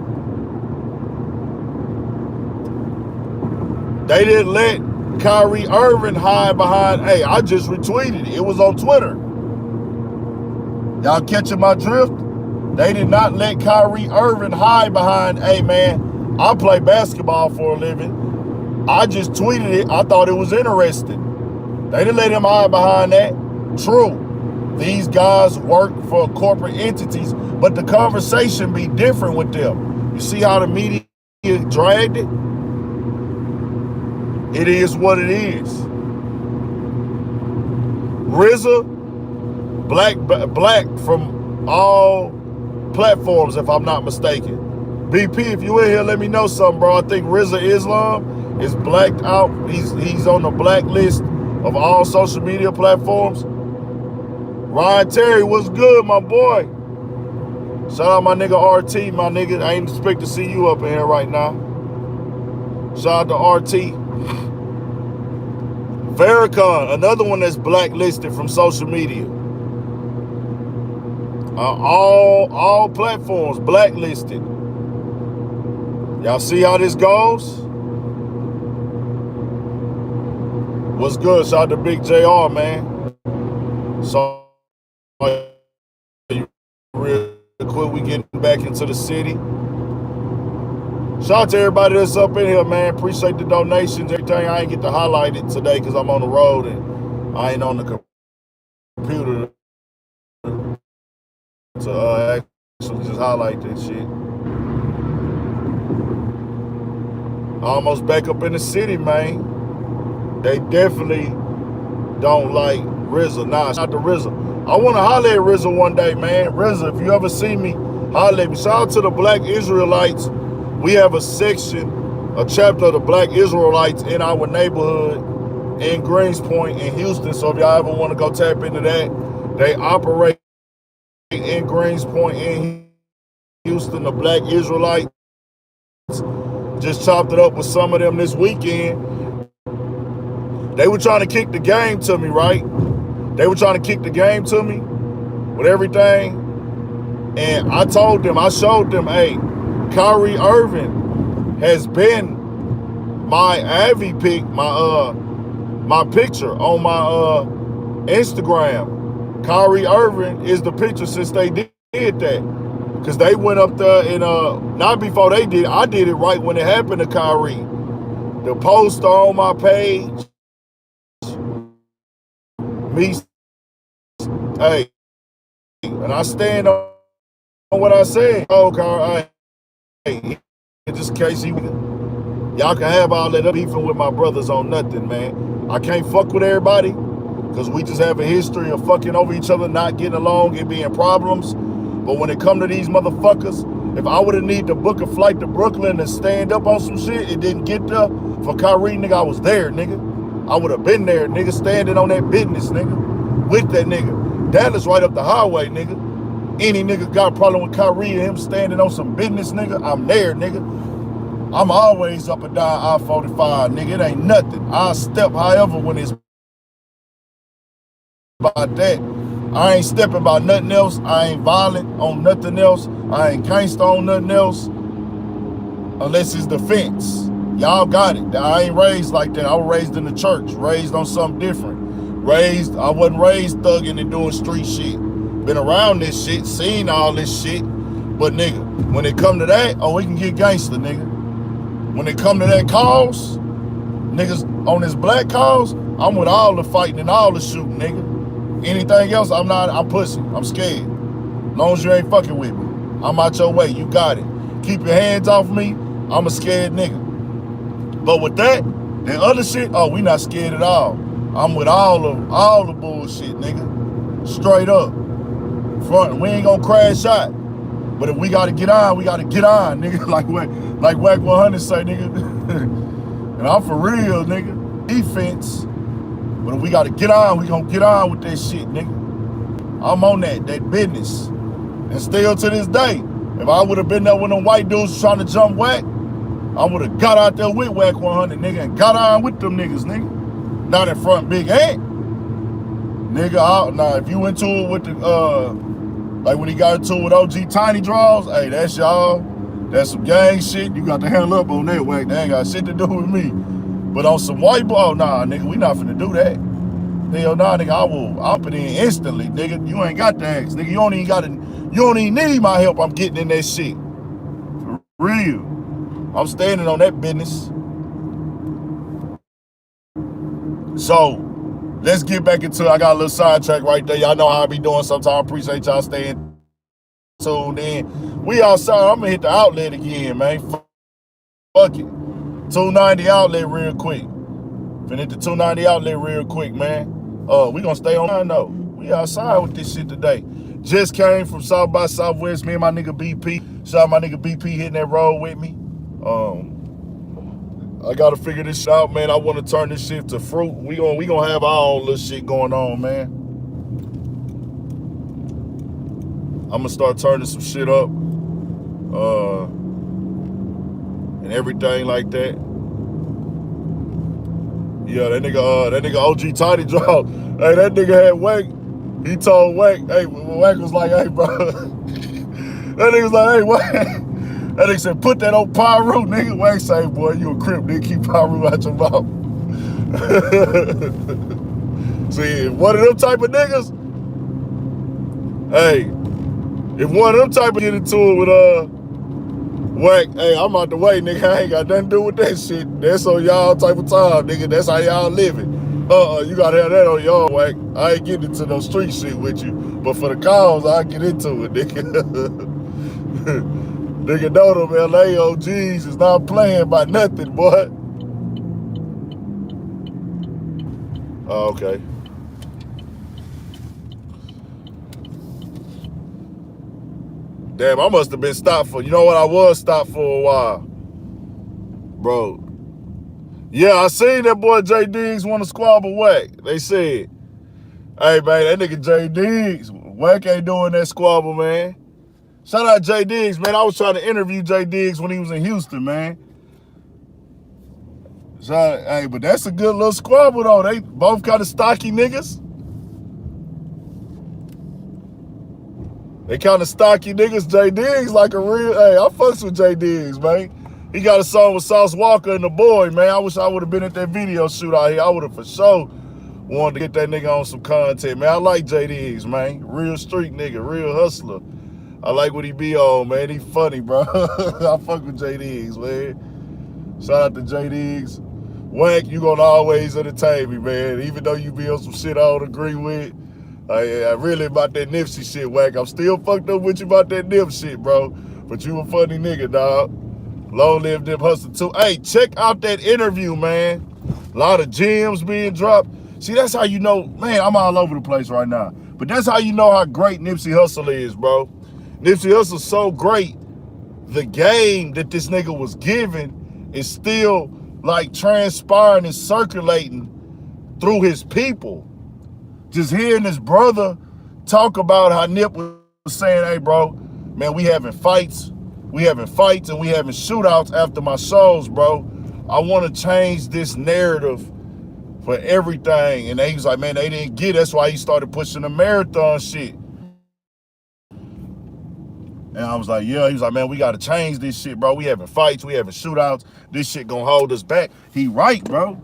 They didn't let Kyrie Irving hide behind, hey, I just retweeted it. It was on Twitter. Y'all catching my drift? They did not let Kyrie Irving hide behind, hey, man, I play basketball for a living. I just tweeted it. I thought it was interesting. They didn't let him hide behind that. True. These guys work for corporate entities, but the conversation be different with them. You see how the media dragged it? It is what it is. RZA, black from all platforms, if I'm not mistaken. BP, if you in here, let me know something, bro. I think RZA Islam is blacked out. He's on the blacklist of all social media platforms. Ryan Terry, what's good, my boy? Shout out my nigga RT, my nigga. I ain't expect to see you up in here right now. Shout out to RT. Farrakhan, another one that's blacklisted from social media. All platforms blacklisted. Y'all see how this goes? What's good? Shout out to Big JR, man. So real quick, we getting back into the city. Shout out to everybody that's up in here, man. Appreciate the donations, everything. I ain't get to highlight it today because I'm on the road and I ain't on the computer to actually just highlight that shit. Almost back up in the city, man. They definitely don't like RZA. Nah, shout out to RZA. I want to holler at RZA one day, man. RZA, if you ever see me, holler at me. Shout out to the Black Israelites. We have a section, a chapter of the Black Israelites in our neighborhood in Greenspoint in Houston. So if y'all ever want to go tap into that, they operate in Greenspoint in Houston, the Black Israelites. Just chopped it up with some of them this weekend. They were trying to kick the game to me, right? They were trying to kick the game to me with everything. And I told them, I showed them, hey, Kyrie Irving has been my Avi pic, my picture on my Instagram. Kyrie Irving is the picture since they did that. Because they went up there and not before they did, I did it right when it happened to Kyrie. The poster on my page, me, hey, and I stand on what I said. Oh, Kyrie, hey, just in case y'all can have all that beefing with my brothers on nothing, man. I can't fuck with everybody because we just have a history of fucking over each other, not getting along, it being problems. But when it come to these motherfuckers, if I would have need to book a flight to Brooklyn and stand up on some shit, it didn't get there. For Kyrie, nigga, I was there, nigga. I would have been there, nigga, standing on that business, nigga, with that nigga. Dallas right up the highway, nigga. Any nigga got a problem with Kyrie and him standing on some business, nigga, I'm there, nigga. I'm always up and down I-45, nigga. It ain't nothing. I'll step however when it's about that. I ain't stepping about nothing else. I ain't violent on nothing else. I ain't gangsta on nothing else. Unless it's defense. Y'all got it. I ain't raised like that. I was raised in the church. Raised on something different. I wasn't raised thugging and doing street shit. Been around this shit. Seen all this shit. But nigga, when it come to that, oh, we can get gangster, nigga. When it come to that cause, niggas on this black cause, I'm with all the fighting and all the shooting, nigga. Anything else, I'm pussy. I'm scared. As long as you ain't fucking with me. I'm out your way. You got it. Keep your hands off me. I'm a scared nigga. But with that other shit, oh, we not scared at all. I'm with all the bullshit, nigga. Straight up. Front. We ain't gonna crash out. But if we gotta get on, we gotta get on, nigga. Like Wack 100 say, nigga. And I'm for real, nigga. Defense. But if we gotta get on, we gonna get on with that shit, nigga. I'm on that business. And still to this day, if I would have been there when them white dudes trying to jump Wack, I would have got out there with Wack 100, nigga, and got on with them niggas, nigga. Not in front big ant. Nigga, now if you into it with the, like when he got into it with OG Tiny Draws, hey, that's y'all. That's some gang shit. You got to handle up on that, Wack. That ain't got shit to do with me. But on some white boy, nah, nigga, we not finna do that. Hell nah, nigga, I'll put in instantly, nigga. You ain't got to ask, nigga. You don't even need my help. I'm getting in that shit. For real. I'm standing on that business. So, let's get back into it. I got a little sidetrack right there. Y'all know how I be doing sometimes. I appreciate y'all staying tuned in. We outside. I'm gonna hit the outlet again, man. Fuck it. 290 outlet real quick. Finna hit the 290 outlet real quick, man. We gonna stay on. I know. We outside with this shit today. Just came from South by Southwest. Me and my nigga BP. Shout out my nigga BP hitting that road with me. I gotta figure this shit out, man. I want to turn this shit to fruit. We gonna have our own little shit going on, man. I'm gonna start turning some shit up, and everything like that. Yeah, that nigga OG Tiny dropped. Hey, that nigga had Wack. He told Wack, hey, Wack was like, hey, bro. That nigga was like, hey, Wack. That nigga said, put that on Pyro, nigga. Wack say, boy, you a crip, nigga. Keep Pyro out your mouth. See, one of them type of niggas, hey, if one of them type of get into it with Wack, hey, I'm out the way, nigga. I ain't got nothing to do with that shit. That's on y'all type of time, nigga. That's how y'all living. You gotta have that on y'all, Wack. I ain't getting into no street shit with you. But for the cause, I get into it, nigga. Nigga know them LA OGs is not playing by nothing, boy. Oh, okay. Damn, I must have been stopped for, you know what, I was stopped for a while. Bro. Yeah, I seen that boy J Diggs want to squabble Wack. They said, hey, man, that nigga J Diggs, Wack ain't doing that squabble, man. Shout out J Diggs, man. I was trying to interview J Diggs when he was in Houston, man. Hey, but that's a good little squabble, though. They both kind of stocky niggas. They kind of stocky niggas. J Diggs like a real, hey, I fucks with J Diggs, man. He got a song with Sauce Walker and the boy, man. I wish I would have been at that video shoot out here. I would have for sure wanted to get that nigga on some content, man. I like J Diggs, man. Real street nigga, real hustler. I like what he be on, man. He funny, bro. I fuck with J Diggs, man. Shout out to J Diggs. Wack, you gonna always entertain me, man. Even though you be on some shit I don't agree with. I really about that Nipsey shit, Wack. I'm still fucked up with you about that Nip shit, bro. But you a funny nigga, dog. Long live Nip Hustle too. Hey, check out that interview, man. A lot of gems being dropped. See, that's how you know, man, I'm all over the place right now. But that's how you know how great Nipsey Hussle is, bro. Nipsey Hussle's so great. The game that this nigga was given is still like transpiring and circulating through his people. Just hearing his brother talk about how Nip was saying, hey, bro, man, we having fights and we having shootouts after my shows, bro. I want to change this narrative for everything. And he was like, man, they didn't get it. That's why he started pushing the marathon shit. And I was like, yeah. He was like, man, we got to change this shit, bro. We having fights, we having shootouts. This shit gonna hold us back. He right, bro.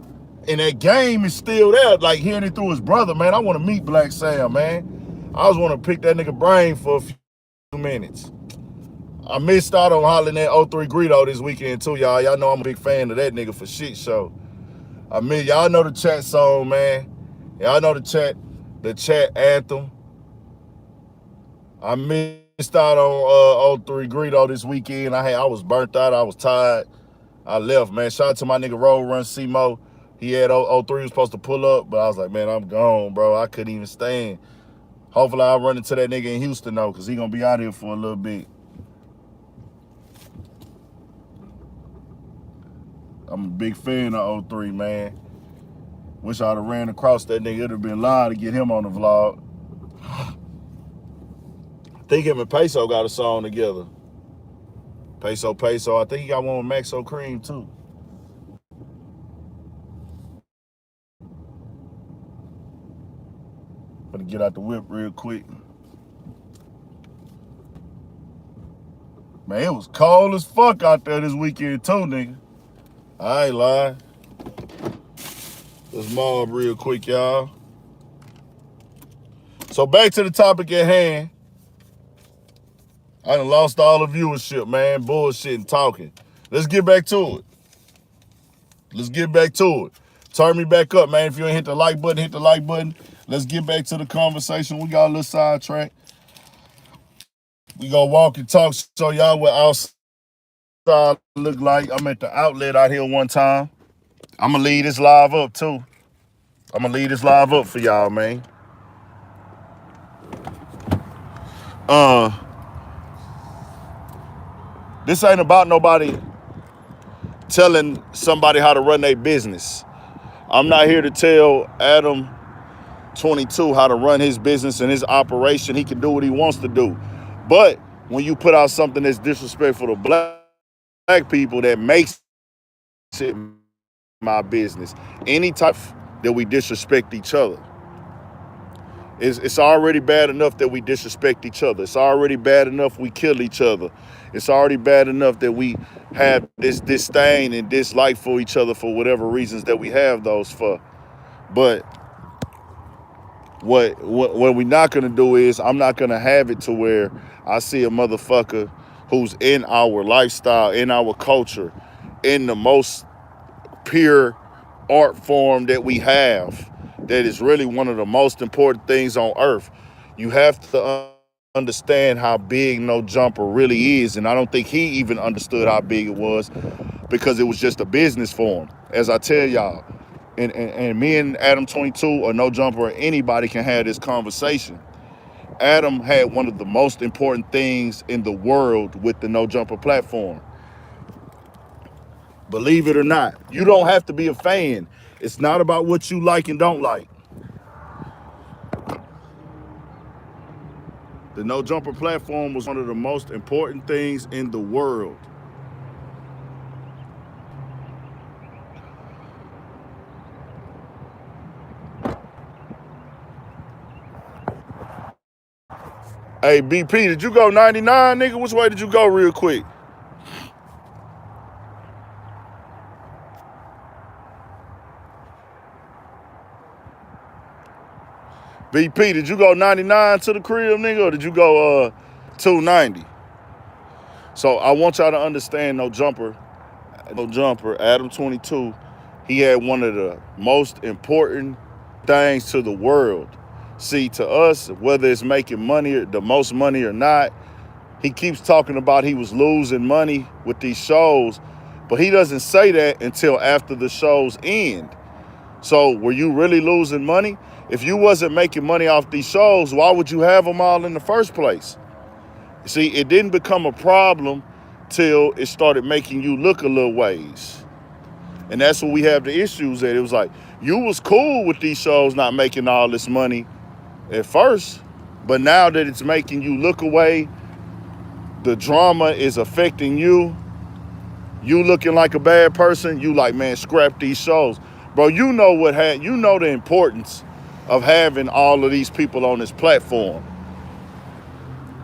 And that game is still there. Like hearing it through his brother, man. I want to meet Black Sam, man. I just want to pick that nigga brain for a few minutes. I missed out on hollering at 03 Greedo this weekend too, y'all. Y'all know I'm a big fan of that nigga for shit show. I mean, y'all know the chat song, man. Y'all know the chat anthem. I missed out on 03 Greedo this weekend. I was burnt out. I was tired. I left, man. Shout out to my nigga Road Run C-Mo. He had 03 was supposed to pull up, but I was like, man, I'm gone, bro. I couldn't even stand. Hopefully I'll run into that nigga in Houston, though, because he going to be out here for a little bit. I'm a big fan of 03, man. Wish I'd have ran across that nigga. It would have been live to get him on the vlog. I think him and Peso got a song together. Peso. I think he got one with Maxo Cream, too. Gonna get out the whip real quick. Man, it was cold as fuck out there this weekend, too, nigga. I ain't lying. Let's mob real quick, y'all. So back to the topic at hand. I done lost all the viewership, man. Bullshit and talking. Let's get back to it. Turn me back up, man. If you ain't hit the like button, hit the like button. Let's get back to the conversation. We got a little sidetrack. We gonna walk and talk, show y'all what outside look like. I'm at the outlet out here one time. I'm gonna leave this live up too. I'm gonna leave this live up for y'all, man. Uh, this ain't about nobody telling somebody how to run their business. I'm not here to tell Adam22 how to run his business and his operation. He can do what he wants to do. But when you put out something that's disrespectful to black people, that makes it my business. Any type that we disrespect each other. It's already bad enough that we disrespect each other. It's already bad enough we kill each other. It's already bad enough that we have this disdain and dislike for each other for whatever reasons that we have those for. But what we're not gonna do is, I'm not gonna have it to where I see a motherfucker who's in our lifestyle, in our culture, in the most pure art form that we have, that is really one of the most important things on earth. You have to understand how big No Jumper really is, and I don't think he even understood how big it was, because it was just a business for him. As I tell y'all, and me and Adam22 or No Jumper or anybody can have this conversation. Adam had one of the most important things in the world with the No Jumper platform. Believe it or not, you don't have to be a fan. It's not about what you like and don't like. The No Jumper platform was one of the most important things in the world. Hey, BP, did you go 99, nigga? Which way did you go real quick? BP, did you go 99 to the crib, nigga, or did you go 290? So I want y'all to understand No Jumper, Adam22, he had one of the most important things to the world. See, to us, whether it's making money, or the most money or not, he keeps talking about he was losing money with these shows, but he doesn't say that until after the shows end. So were you really losing money? If you wasn't making money off these shows, why would you have them all in the first place? See, it didn't become a problem till it started making you look a little ways. And that's where we have the issues at. It was like, you was cool with these shows not making all this money at first, but now that it's making you look away, the drama is affecting you, you looking like a bad person, you like, man, scrap these shows. Bro, you know you know the importance of having all of these people on this platform.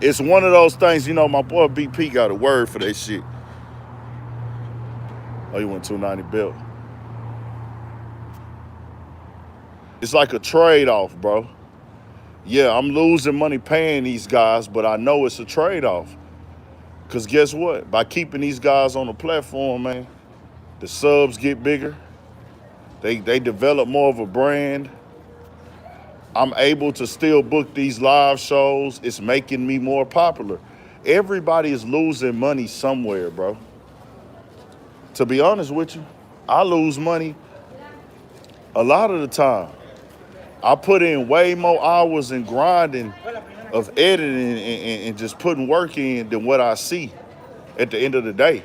It's one of those things, you know, my boy BP got a word for that shit. Oh, you went 290 belt. It's like a trade-off, bro. Yeah, I'm losing money paying these guys, but I know it's a trade-off. Because guess what? By keeping these guys on the platform, man, the subs get bigger. They develop more of a brand. I'm able to still book these live shows. It's making me more popular. Everybody is losing money somewhere, bro. To be honest with you, I lose money a lot of the time. I put in way more hours in grinding of editing and just putting work in than what I see at the end of the day.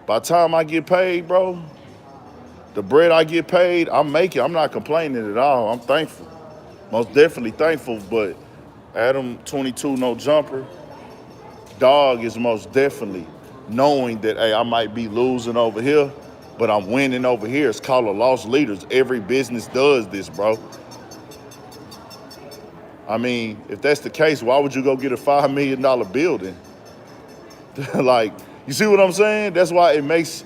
By the time I get paid, bro, the bread I get paid, I'm making. I'm not complaining at all. I'm thankful. Most definitely thankful, but Adam22 No Jumper, dog is most definitely knowing that, hey, I might be losing over here, but I'm winning over here. It's called a loss leaders. Every business does this, bro. I mean, if that's the case, why would you go get a $5 million building? Like, you see what I'm saying? That's why it makes,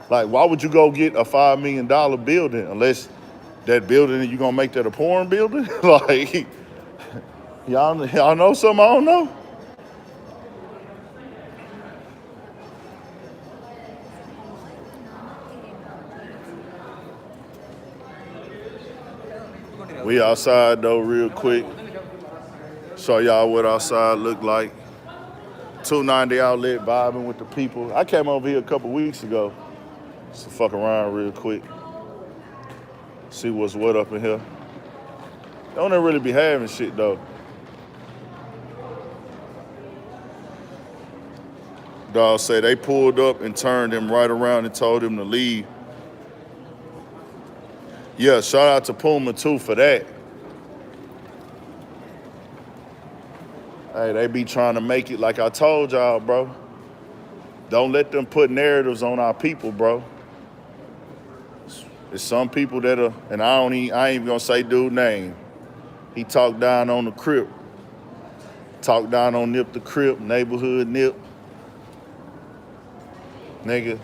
like, why would you go get a $5 million building unless that building, you gonna make that a porn building? Like, y'all know something I don't know? We outside though real quick. Show y'all what outside look like. 290 outlet vibing with the people. I came over here a couple weeks ago. Just to fuck around real quick. See what's what up in here. Don't they really be having shit though? Dog say they pulled up and turned him right around and told him to leave. Yeah, shout out to Puma too for that. Hey, they be trying to make it like I told y'all, bro. Don't let them put narratives on our people, bro. There's some people that are, and I ain't even gonna say dude's name. He talked down on the Crip. Talked down on Nip the Crip, neighborhood Nip. Nigga,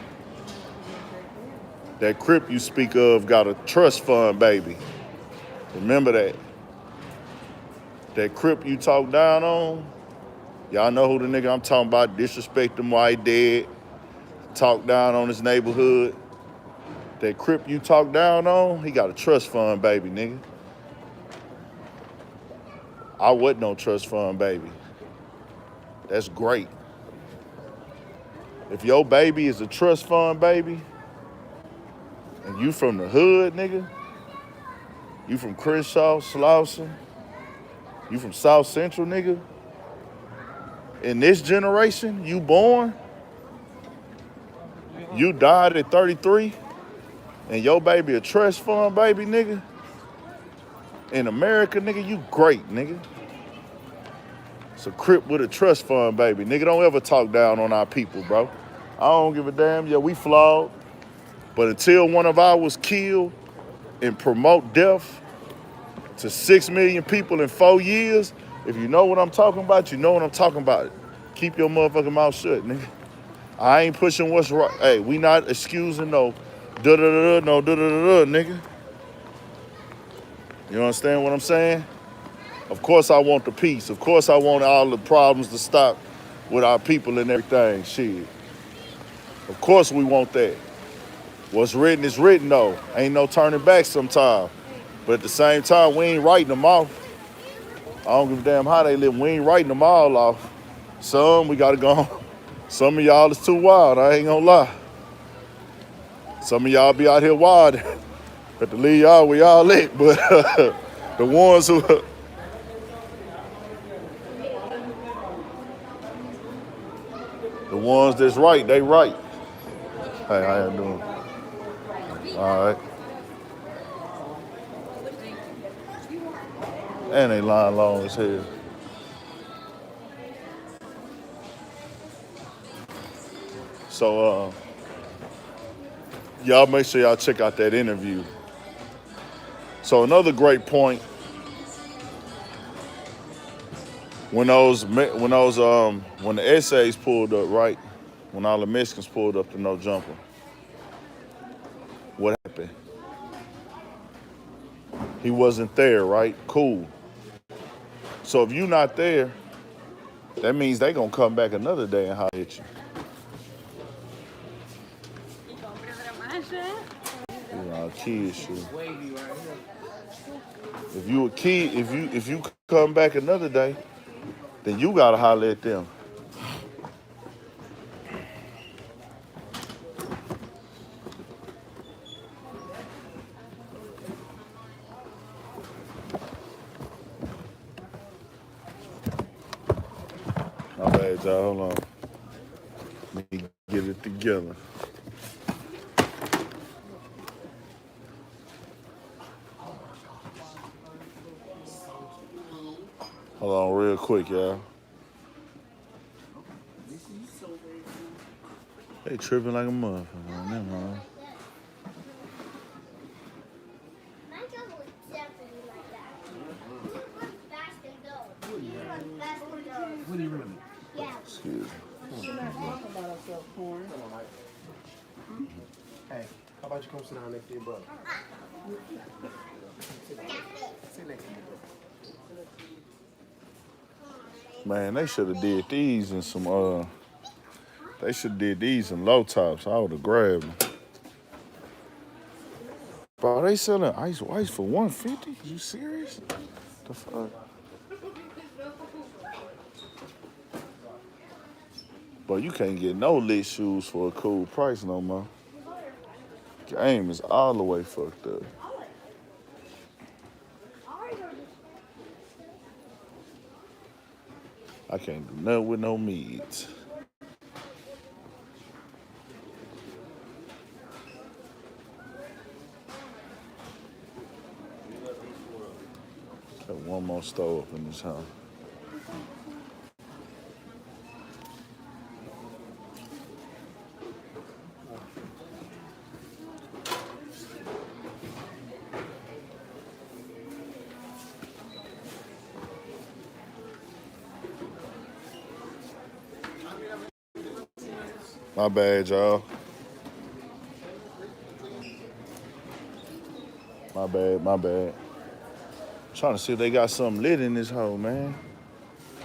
that Crip you speak of got a trust fund, baby. Remember that. That Crip you talk down on, y'all know who the nigga I'm talking about, disrespect him while he dead, talk down on his neighborhood. That Crip you talk down on, he got a trust fund, baby, nigga. I wasn't no trust fund, baby. That's great. If your baby is a trust fund, baby, and you from the hood, nigga, you from Crenshaw, Slauson, you from South Central, nigga, in this generation, you born, you died at 33, and your baby a trust fund, baby, nigga, in America, nigga, you great, nigga. It's a Crip with a trust fund, baby. Nigga, don't ever talk down on our people, bro. I don't give a damn. Yeah, we flawed. But until one of ours killed and promote death to 6 million people in 4 years, if you know what I'm talking about, you know what I'm talking about. Keep your motherfucking mouth shut, nigga. I ain't pushing what's right. Hey, we not excusing no da-da-da-da, no da-da-da-da, nigga. You understand what I'm saying? Of course I want the peace. Of course I want all the problems to stop with our people and everything, shit. Of course we want that. What's written is written, though. Ain't no turning back sometimes. But at the same time, we ain't writing them off. I don't give a damn how they live. We ain't writing them all off. Some, we gotta go on. Some of y'all is too wild, I ain't gonna lie. Some of y'all be out here wild. Have to leave y'all where y'all at. But the ones who... The ones that's right, they right. Hey, how you doing? All right. And they line long as hell. So, y'all make sure y'all check out that interview. So another great point, when the essays pulled up, right? When all the Mexicans pulled up to No Jumper, what happened? He wasn't there, right? Cool. So if you're not there, that means they gonna come back another day and holler at you. Kid shit. If you a kid, if you come back another day, then you gotta holler at them. My bad, y'all. Hold on. Let me get it together. Hold on real quick, y'all. They tripping like a motherfucker on them, huh? What are you running? Yeah. Excuse me. She's not talking about herself, porn. Hey, how about you come sit down next to your brother? Sit next to your brother. Man, they should have did these in some, they should have did these in low tops. I would have grabbed them. Bro, they selling ice whites for $150? You serious? The fuck? But you can't get no lit shoes for a cool price no more. Game is all the way fucked up. I can't do nothing with no meat. Got one more stove up in this house. My bad, y'all. My bad. Trying to see if they got something lit in this hole, man.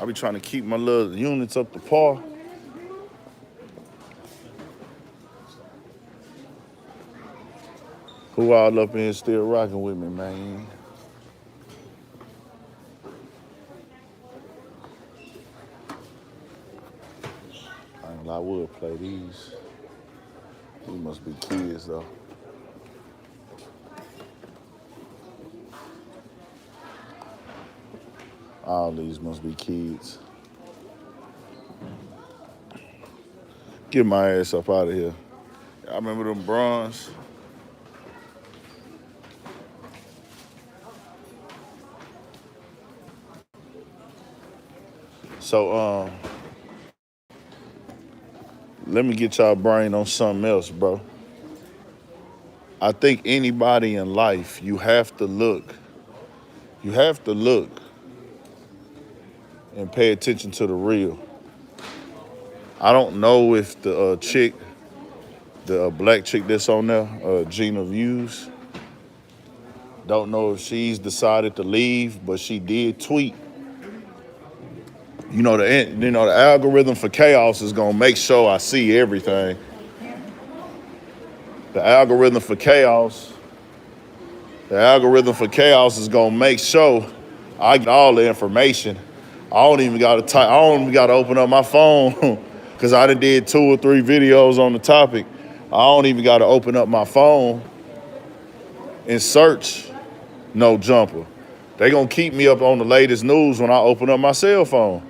I be trying to keep my little units up to par. Who all up in here still rocking with me, man? I ain't lie, I would play these. These must be kids, though. All these must be kids. Get my ass up out of here. I remember them bronze. So, let me get y'all brain on something else, bro. I think anybody in life, you have to look and pay attention to the real. I don't know if the chick, the black chick that's on there, Gina Views, don't know if she's decided to leave, but she did tweet. The algorithm for chaos is gonna make sure I see everything. The algorithm for chaos is gonna make sure I get all the information. I don't even gotta open up my phone because I done did 2 or 3 videos on the topic. I don't even gotta open up my phone and search no jumper. They gonna keep me up on the latest news when I open up my cell phone,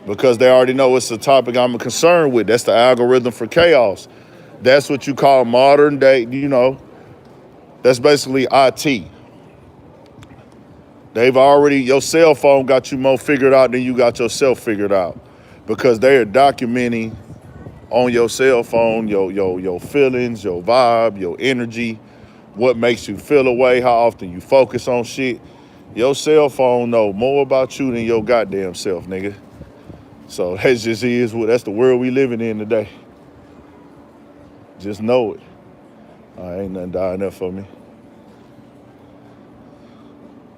because they already know it's a topic I'm concerned with. That's the algorithm for chaos. That's what you call modern day, that's basically IT. Your cell phone got you more figured out than you got yourself figured out, because they are documenting on your cell phone your feelings, your vibe, your energy, what makes you feel away, how often you focus on shit. Your cell phone know more about you than your goddamn self, nigga. So that's that's the world we living in today. Just know it. Ain't nothing dying there for me.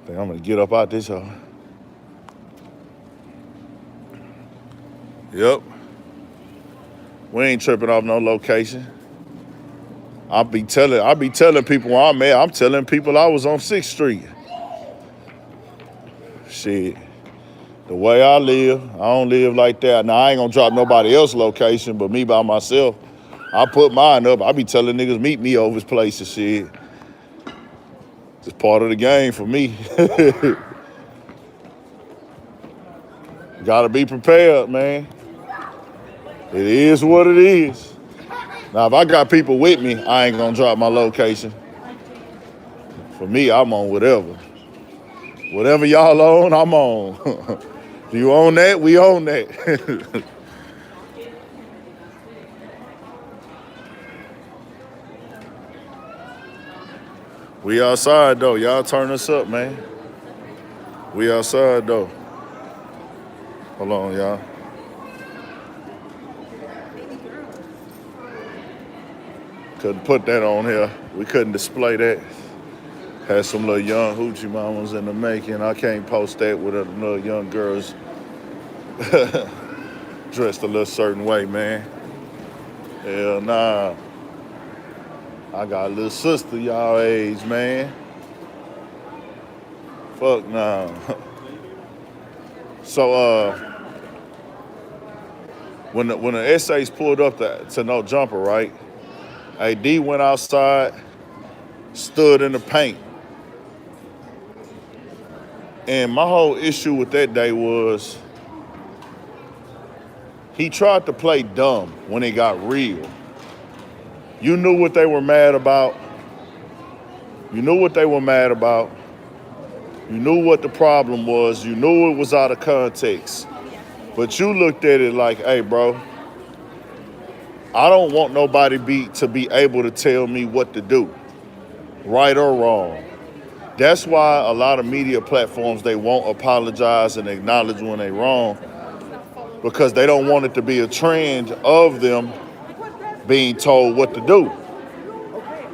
I think I'm gonna get up out this hole. Yep. We ain't tripping off no location. I be telling people where I'm at. I'm telling people I was on 6th Street. Shit. The way I live, I don't live like that. Now, I ain't gonna drop nobody else's location, but me by myself, I put mine up. I be telling niggas meet me over this place and shit. It's part of the game for me. Gotta be prepared, man. It is what it is. Now, if I got people with me, I ain't gonna drop my location. For me, I'm on whatever. Whatever y'all on, I'm on. If you own that, we own that. We outside, though. Y'all turn us up, man. We outside, though. Hold on, y'all. Couldn't put that on here. We couldn't display that. Had some little young hoochie mamas in the making. I can't post that with a little young girls dressed a little certain way, man. Hell nah. I got a little sister y'all age, man. Fuck nah. So when the essays pulled up to no jumper, right? AD went outside, stood in the paint. And my whole issue with that day was He tried to play dumb when it got real. You knew what they were mad about. You knew what they were mad about. You knew what the problem was. You knew it was out of context. But you looked at it like, hey, bro, I don't want nobody to be able to tell me what to do, right or wrong. That's why a lot of media platforms, they won't apologize and acknowledge when they're wrong, because they don't want it to be a trend of them being told what to do.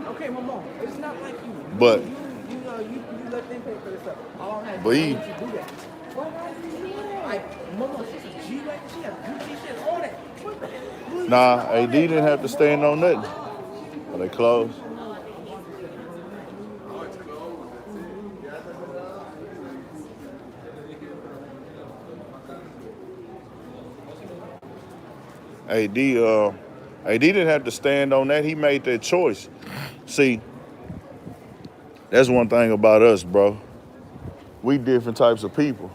Okay, Mama. It's not like you. But You let them pay for this stuff. All that. But he- do that. Like, Mama, she's a G-Wagon. She has Gucci shit, all that. nah, AD didn't have to stand on nothing. Are they closed? AD didn't have to stand on that. He made that choice. See, that's one thing about us, bro. We different types of people.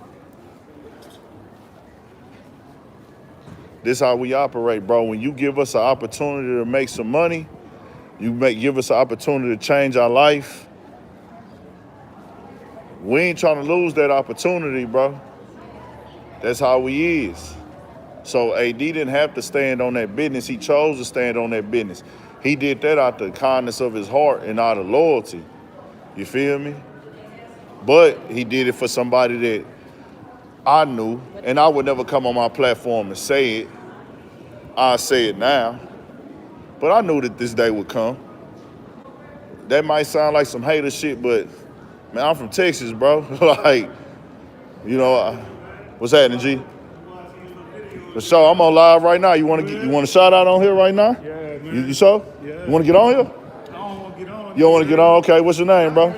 This how we operate, bro. When you give us an opportunity to make some money, give us an opportunity to change our life, we ain't trying to lose that opportunity, bro. That's how we is. So AD didn't have to stand on that business. He chose to stand on that business. He did that out the kindness of his heart and out of loyalty. You feel me? But he did it for somebody that I knew, and I would never come on my platform and say it. I say it now. But I knew that this day would come. That might sound like some hater shit, but man, I'm from Texas, bro. Like, you know, what's happening, G? For sure, I'm on live right now. You want a shout out on here right now? Yeah, man. You sure? Yeah. You want to get on here? I don't want to get on. You don't want to get on? Okay, what's your name, bro?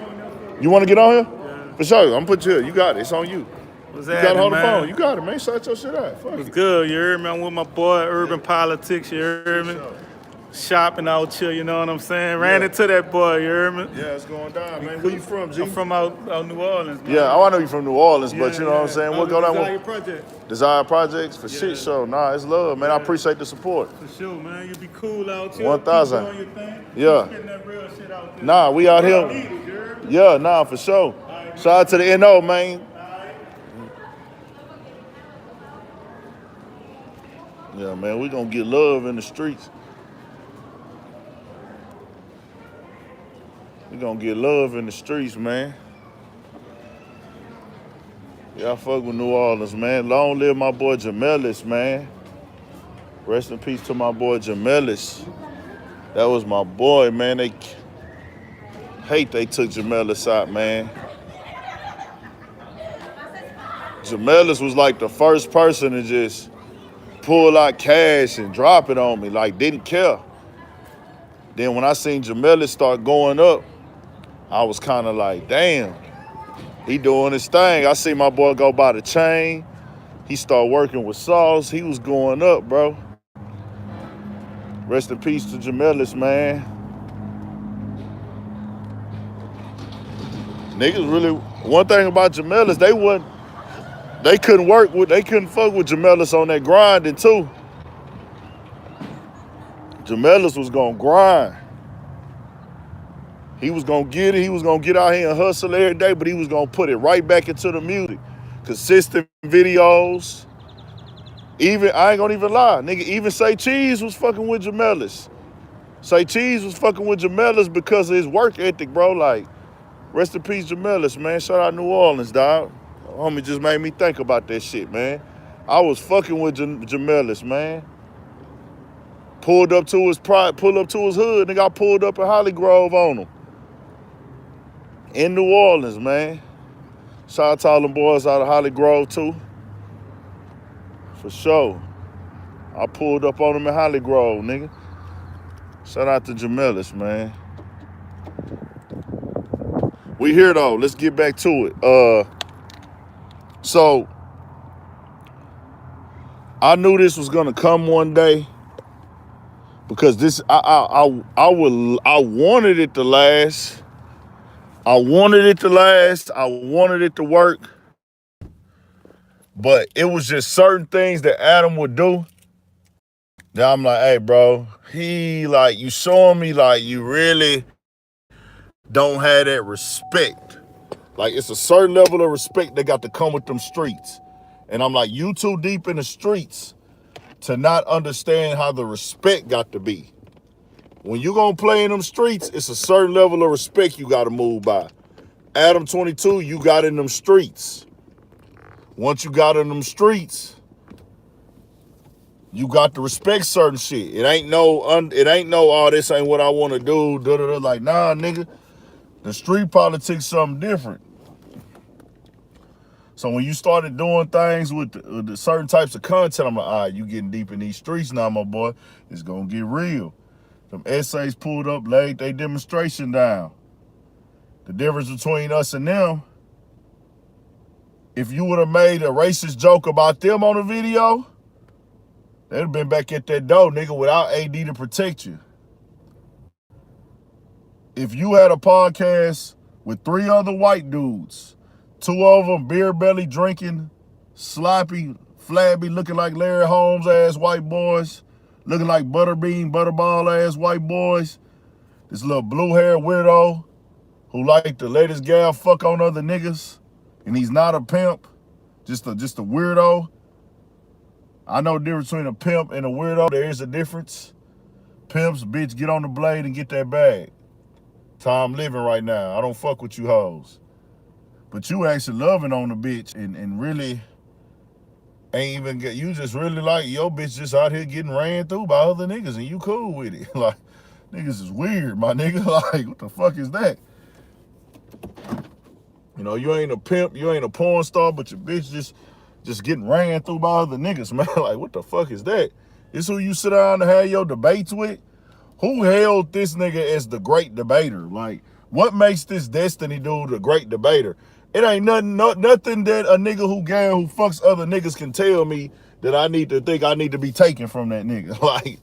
You want to get on here? Yeah. For sure, I'm gonna put you here. You got it. It's on you. What's You gotta hold the man? phone. You got it, man. Shout your shit out. Fuck What's it. good? You heard me? I'm with my boy, Urban Politics. You heard me? For sure. Shopping out here, you know what I'm saying? Ran into that boy, you heard me? Yeah, it's going down, man. Where you from, G? I'm from out New Orleans, man. Yeah, I know you from New Orleans, but you know what I'm saying? What go down Desire with Project. Desire Projects? For shit show. Nah, it's love, man. I appreciate the support. For sure, man. You be cool out here. 1,000. Keep doing your thing. Yeah. Keep getting that real shit out there. Nah, we out Real here. needed, you heard me? Yeah, nah, for sure. Shout out to the NO, man. Yeah, man, we gonna get love in the streets. We gonna get love in the streets, man. Yeah, I fuck with New Orleans, man. Long live my boy Jamelis, man. Rest in peace to my boy Jamelis. That was my boy, man. They took Jamelis out, man. Jamelis was like the first person to just pull out cash and drop it on me, like didn't care. Then when I seen Jamelis start going up, I was kind of like, damn, he doing his thing. I see my boy go by the chain. He started working with Sauce. He was going up, bro. Rest in peace to Jamelis, man. Niggas really, one thing about Jamelis, they couldn't fuck with Jamelis on that grinding too. Jamelis was gonna grind. He was gonna get it. He was gonna get out here and hustle every day, but he was gonna put it right back into the music. Consistent videos. Even, I ain't gonna even lie, nigga, even Say Cheese was fucking with Jamelis. Say Cheese was fucking with Jamelis because of his work ethic, bro. Like, rest in peace, Jamelis, man. Shout out New Orleans, dog. Homie just made me think about that shit, man. I was fucking with Jamelis, man. Pull up to his hood, nigga. I pulled up in Holly Grove on him. In New Orleans, man. Shout out to all them boys out of Holly Grove, too. For sure. I pulled up on him in Holly Grove, nigga. Shout out to Jamelis, man. We here, though. Let's get back to it. So, I knew this was gonna come one day because this, I wanted it to last. I wanted it to last. I wanted it to work. But it was just certain things that Adam would do Now I'm like, hey, bro, he like, you showing me like you really don't have that respect. Like, it's a certain level of respect that got to come with them streets. And I'm like, you too deep in the streets to not understand how the respect got to be. When you gonna play in them streets, it's a certain level of respect you gotta move by. Adam22, you got in them streets. Once you got in them streets, you got to respect certain shit. It ain't no, oh, this ain't what I want to do. Like, nah, nigga. The street politics something different. So when you started doing things with the certain types of content, I'm like, all right, you getting deep in these streets now, my boy. It's gonna get real. Them essays pulled up, laid they demonstration down. The difference between us and them, if you would have made a racist joke about them on the video, they'd have been back at that door, nigga, without AD to protect you. If you had a podcast with 3 other white dudes, 2 of them beer belly drinking, sloppy, flabby, looking like Larry Holmes ass white boys, looking like Butterbean, Butterball ass white boys, this little blue hair weirdo who like to let his gal fuck on other niggas, and he's not a pimp, just a weirdo. I know the difference between a pimp and a weirdo. There is a difference. Pimps, bitch, get on the blade and get that bag. Time living right now. I don't fuck with you hoes. But you actually loving on the bitch and really ain't even get, you just really like your bitch just out here getting ran through by other niggas and you cool with it. Like, niggas is weird, my nigga. Like, what the fuck is that? You know, you ain't a pimp, you ain't a porn star, but your bitch just getting ran through by other niggas, man. Like, what the fuck is that? This who you sit down and have your debates with? Who held this nigga as the great debater? Like, what makes this Destiny dude the great debater? It ain't nothing that a nigga who fucks other niggas can tell me that I need to think I need to be taken from that nigga. Like,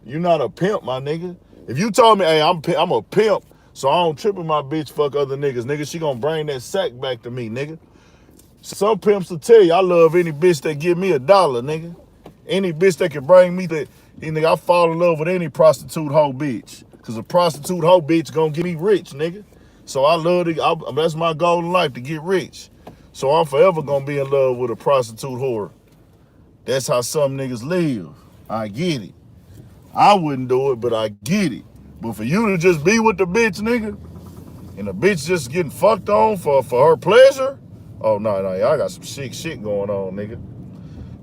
you not a pimp, my nigga. If you told me, hey, I'm a pimp, so I don't trip with my bitch fuck other niggas, nigga, she gonna bring that sack back to me, nigga. Some pimps will tell you, I love any bitch that give me $1, nigga. Any bitch that can bring me that, nigga, I fall in love with any prostitute hoe bitch. Cause a prostitute hoe bitch gonna get me rich, nigga. So I love to, that's my goal in life, to get rich. So I'm forever gonna be in love with a prostitute whore. That's how some niggas live. I get it. I wouldn't do it, but I get it. But for you to just be with the bitch, nigga, and the bitch just getting fucked on for her pleasure, oh, no, y'all got some sick shit going on, nigga.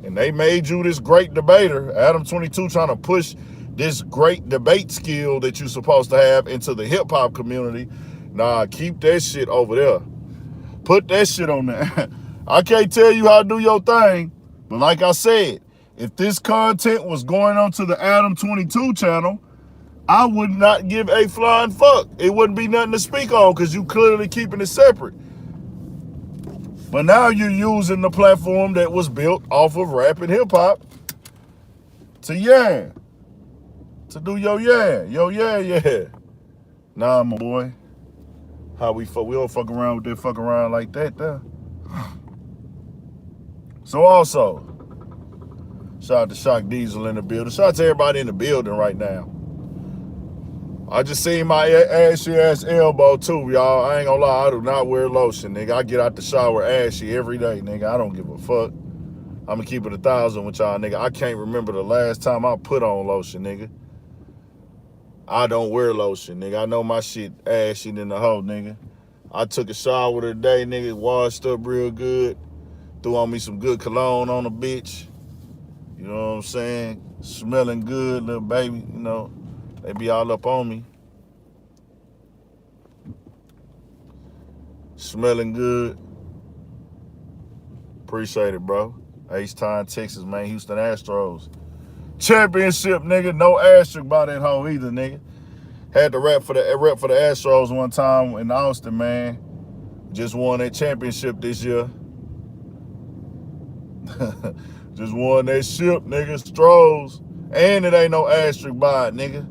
And they made you this great debater. Adam22 trying to push this great debate skill that you supposed to have into the hip-hop community. Nah, keep that shit over there. Put that shit on there. I can't tell you how to do your thing, but like I said, if this content was going on to the Adam22 channel, I would not give a flying fuck. It wouldn't be nothing to speak on because you clearly keeping it separate. But now you're using the platform that was built off of rap and hip hop to do your yeah. Nah, my boy. How we don't fuck around with that fuck around like that there. So also, shout out to Shock Diesel in the building. Shout out to everybody in the building right now. I just seen my ashy ass elbow too, y'all. I ain't gonna lie, I do not wear lotion, nigga. I get out the shower ashy every day, nigga. I don't give a fuck. I'ma keep it 1,000 with y'all, nigga. I can't remember the last time I put on lotion, nigga. I don't wear lotion, nigga. I know my shit ashy than the hoe, nigga. I took a shower today, nigga, washed up real good. Threw on me some good cologne on the bitch. You know what I'm saying? Smelling good, little baby, you know. They be all up on me. Smelling good. Appreciate it, bro. H-Town, Texas, man. Houston Astros. Championship, nigga. No asterisk by that hoe either, nigga. Had to rep for the Astros one time in Austin, man. Just won that championship this year. Just won that ship, nigga. Stros. And it ain't no asterisk by it, nigga.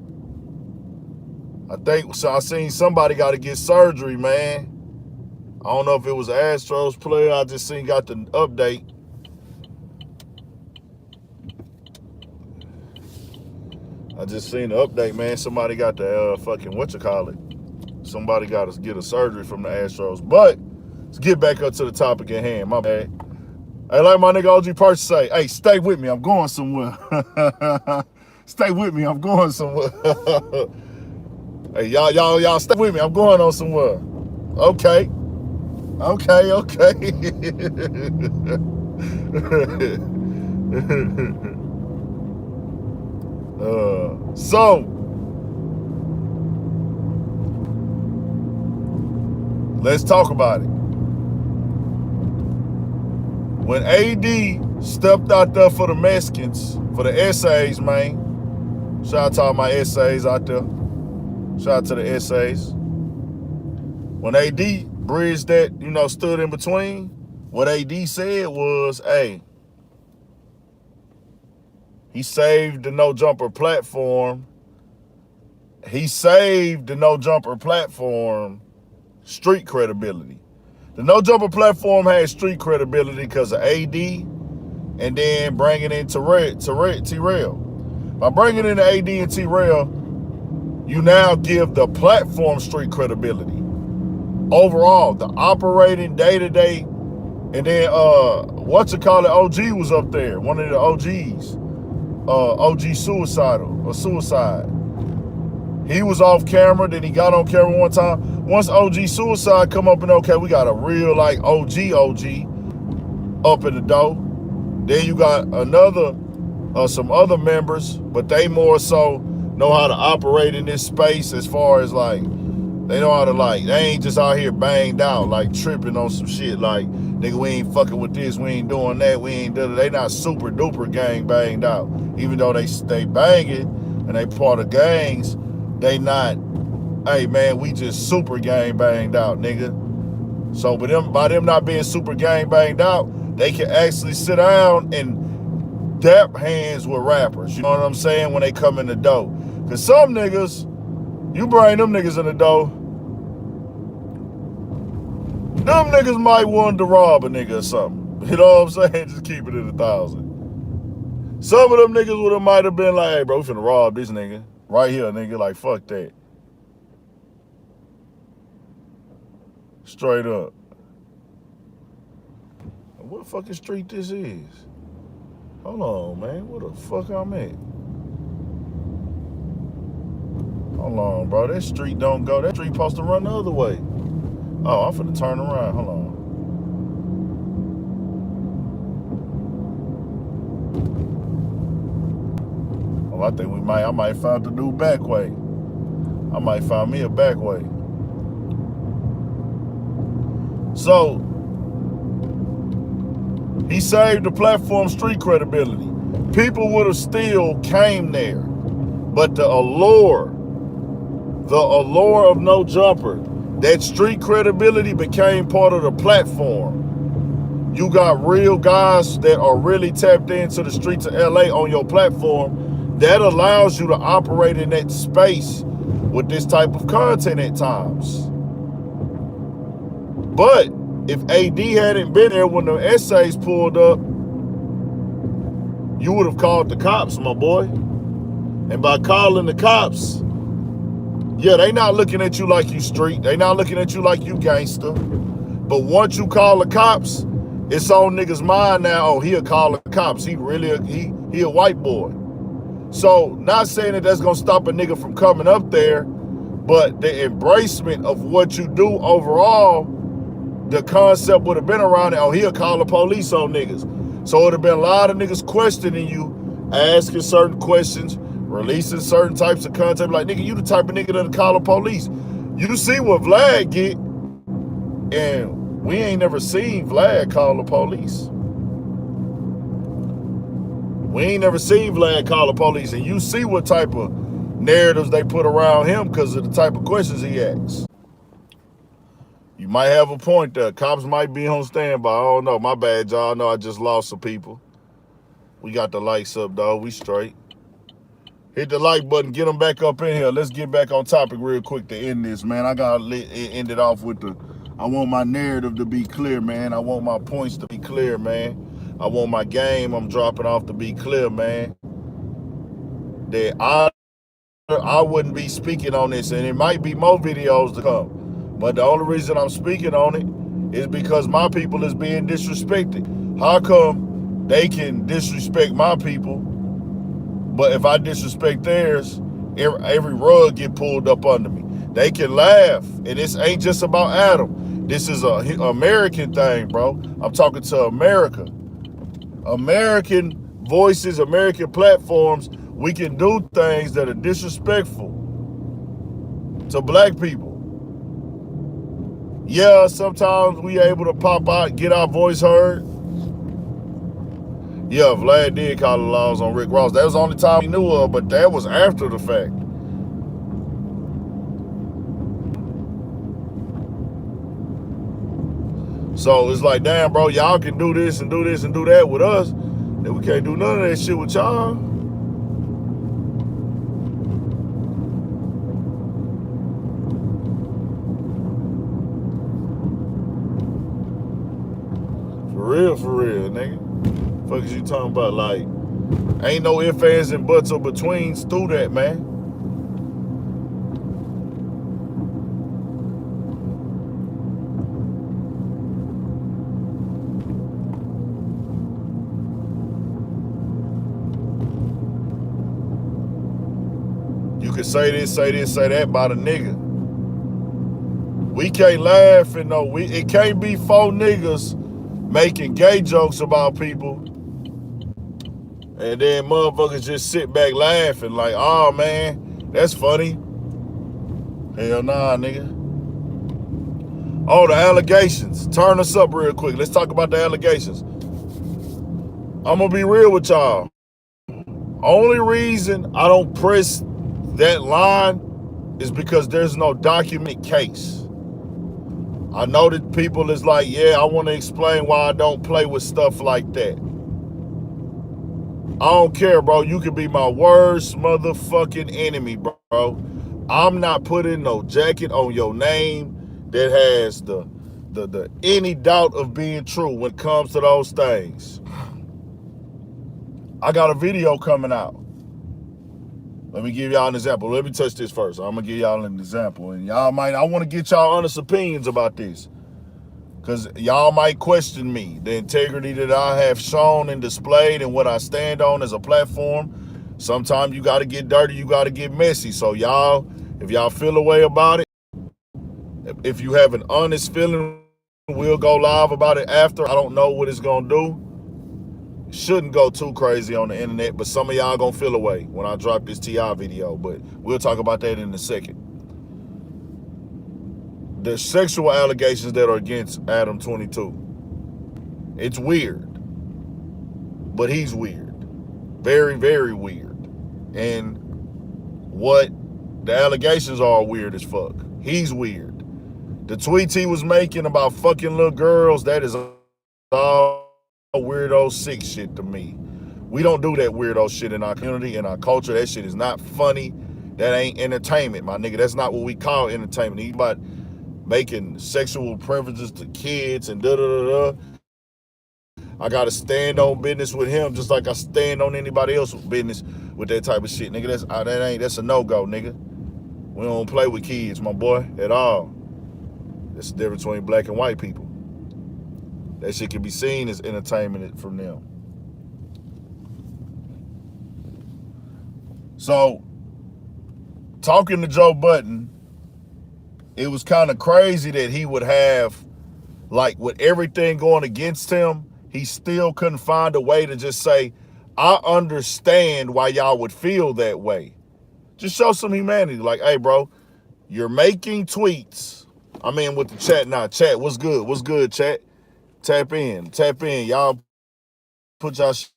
I seen somebody got to get surgery, man. I don't know if it was an Astros player. I just got the update. I just seen the update, man. Somebody got the fucking whatchamacallit. Somebody got to get a surgery from the Astros. But let's get back up to the topic at hand. My bad. Hey, like my nigga OG Perch say, hey, stay with me. I'm going somewhere. Stay with me. I'm going somewhere. Hey, y'all stay with me. I'm going on somewhere. Okay. So let's talk about it. When AD stepped out there for the Mexicans, for the essays, man. Shout out to all my essays out there. Shout out to the essays. When AD bridged that, stood in between, what AD said was, hey, he saved the no-jumper platform. He saved the no-jumper platform street credibility. The no-jumper platform had street credibility because of AD and then bringing in T-Rail. By bringing in AD and T-Rail, you now give the platform street credibility. Overall, the operating day-to-day, and then OG was up there, one of the OGs. OG suicide. He was off camera, then he got on camera one time. Once OG suicide come up and okay, we got a real like OG up in the door. Then you got another, some other members, but they more so know how to operate in this space as far as like, they know how to like, they ain't just out here banged out, like tripping on some shit like, nigga, we ain't fucking with this, we ain't doing that, we ain't doing it. They not super duper gang banged out. Even though they stay banging and they part of gangs, they not, hey man, we just super gang banged out, nigga. So by them not being super gang banged out, they can actually sit down and dap hands with rappers. You know what I'm saying? When they come in the door. Cause some niggas, you bring them niggas in the door, them niggas might want to rob a nigga or something. You know what I'm saying? Just keep it at 1,000. Some of them niggas might have been like, hey bro, we finna rob this nigga. Right here, nigga, like fuck that. Straight up. What fucking street this is? Hold on, man. Where the fuck I'm at? Hold on, bro. That street don't go. That street supposed to run the other way. Oh, I'm finna turn around. Hold on. Oh, I think I might find the new back way. I might find me a back way. So, he saved the platform street credibility. People would have still came there. But the allure of no jumper, that street credibility became part of the platform. You got real guys that are really tapped into the streets of LA on your platform. That allows you to operate in that space with this type of content at times. But if AD hadn't been there when the essays pulled up, you would have called the cops, my boy. And by calling the cops, yeah, they not looking at you like you street. They not looking at you like you gangster. But once you call the cops, it's on niggas' mind now, oh, he'll call the cops. He a white boy. So not saying that that's gonna stop a nigga from coming up there, but the embracement of what you do overall, the concept would have been around it, oh, he'll call the police on niggas. So it would have been a lot of niggas questioning you, asking certain questions, releasing certain types of content. Like, nigga, you the type of nigga that'll call the police. You see what Vlad get, and we ain't never seen Vlad call the police. We ain't never seen Vlad call the police, and you see what type of narratives they put around him because of the type of questions he asks. You might have a point there. Cops might be on standby. I don't know. My bad, y'all. I know I just lost some people. We got the lights up, dog. We straight. Hit the like button. Get them back up in here. Let's get back on topic real quick to end this, man. I got to end it off with I want my narrative to be clear, man. I want my points to be clear, man. I want my game I'm dropping off to be clear, man. That I wouldn't be speaking on this, and it might be more videos to come. But the only reason I'm speaking on it is because my people is being disrespected. How come they can disrespect my people, but if I disrespect theirs, every rug get pulled up under me? They can laugh, and this ain't just about Adam. This is a American thing, bro. I'm talking to America. American voices, American platforms, we can do things that are disrespectful to black people. Yeah, sometimes we able to pop out, get our voice heard. Yeah, Vlad did call the laws on Rick Ross. That was the only time he knew of, but that was after the fact. So it's like, damn, bro, y'all can do this and do this and do that with us. Then we can't do none of that shit with y'all. For real, nigga. Fuck is you talking about? Like, ain't no ifs, ands, and buts or betweens through that, man. You can say this, say that about a nigga. We can't laugh and no, it can't be 4 niggas making gay jokes about people and then motherfuckers just sit back laughing like, oh man, that's funny. Hell nah, nigga. Oh, the allegations. Turn us up real quick. Let's talk about the allegations. I'm gonna be real with y'all. Only reason I don't press that line is because there's no document case. I know that people is like, yeah, I want to explain why I don't play with stuff like that. I don't care, bro. You could be my worst motherfucking enemy, bro. I'm not putting no jacket on your name that has the any doubt of being true when it comes to those things. I got a video coming out. Let me give y'all an example. Let me touch this first. I'm gonna give y'all an example, and I want to get y'all honest opinions about this, because y'all might question me, the integrity that I have shown and displayed and what I stand on as a platform. Sometimes you got to get dirty, you got to get messy. So y'all, if y'all feel a way about it, if you have an honest feeling, we'll go live about it after. I don't know what it's gonna do. Shouldn't go too crazy on the internet, but some of y'all gonna feel away when I drop this TI video, but we'll talk about that in a second. The sexual allegations that are against Adam22. It's weird, but he's weird. Very, very weird. And what the allegations are weird as fuck. He's weird. The tweets he was making about fucking little girls, that is all weirdo sick shit to me. We don't do that weirdo shit in our community, in our culture. That shit is not funny. That ain't entertainment, my nigga. That's not what we call entertainment. He's about making sexual preferences to kids and da-da-da-da. I gotta stand on business with him just like I stand on anybody else's business with that type of shit, nigga. That's a no-go, nigga. We don't play with kids, my boy, at all. That's the difference between black and white people. That shit can be seen as entertainment from them. So, talking to Joe Budden, it was kind of crazy that he would have, like, with everything going against him, he still couldn't find a way to just say, I understand why y'all would feel that way. Just show some humanity. Like, hey, bro, you're making tweets. I mean, with the chat now. Chat, what's good? What's good, chat? Tap in. Y'all put y'all shit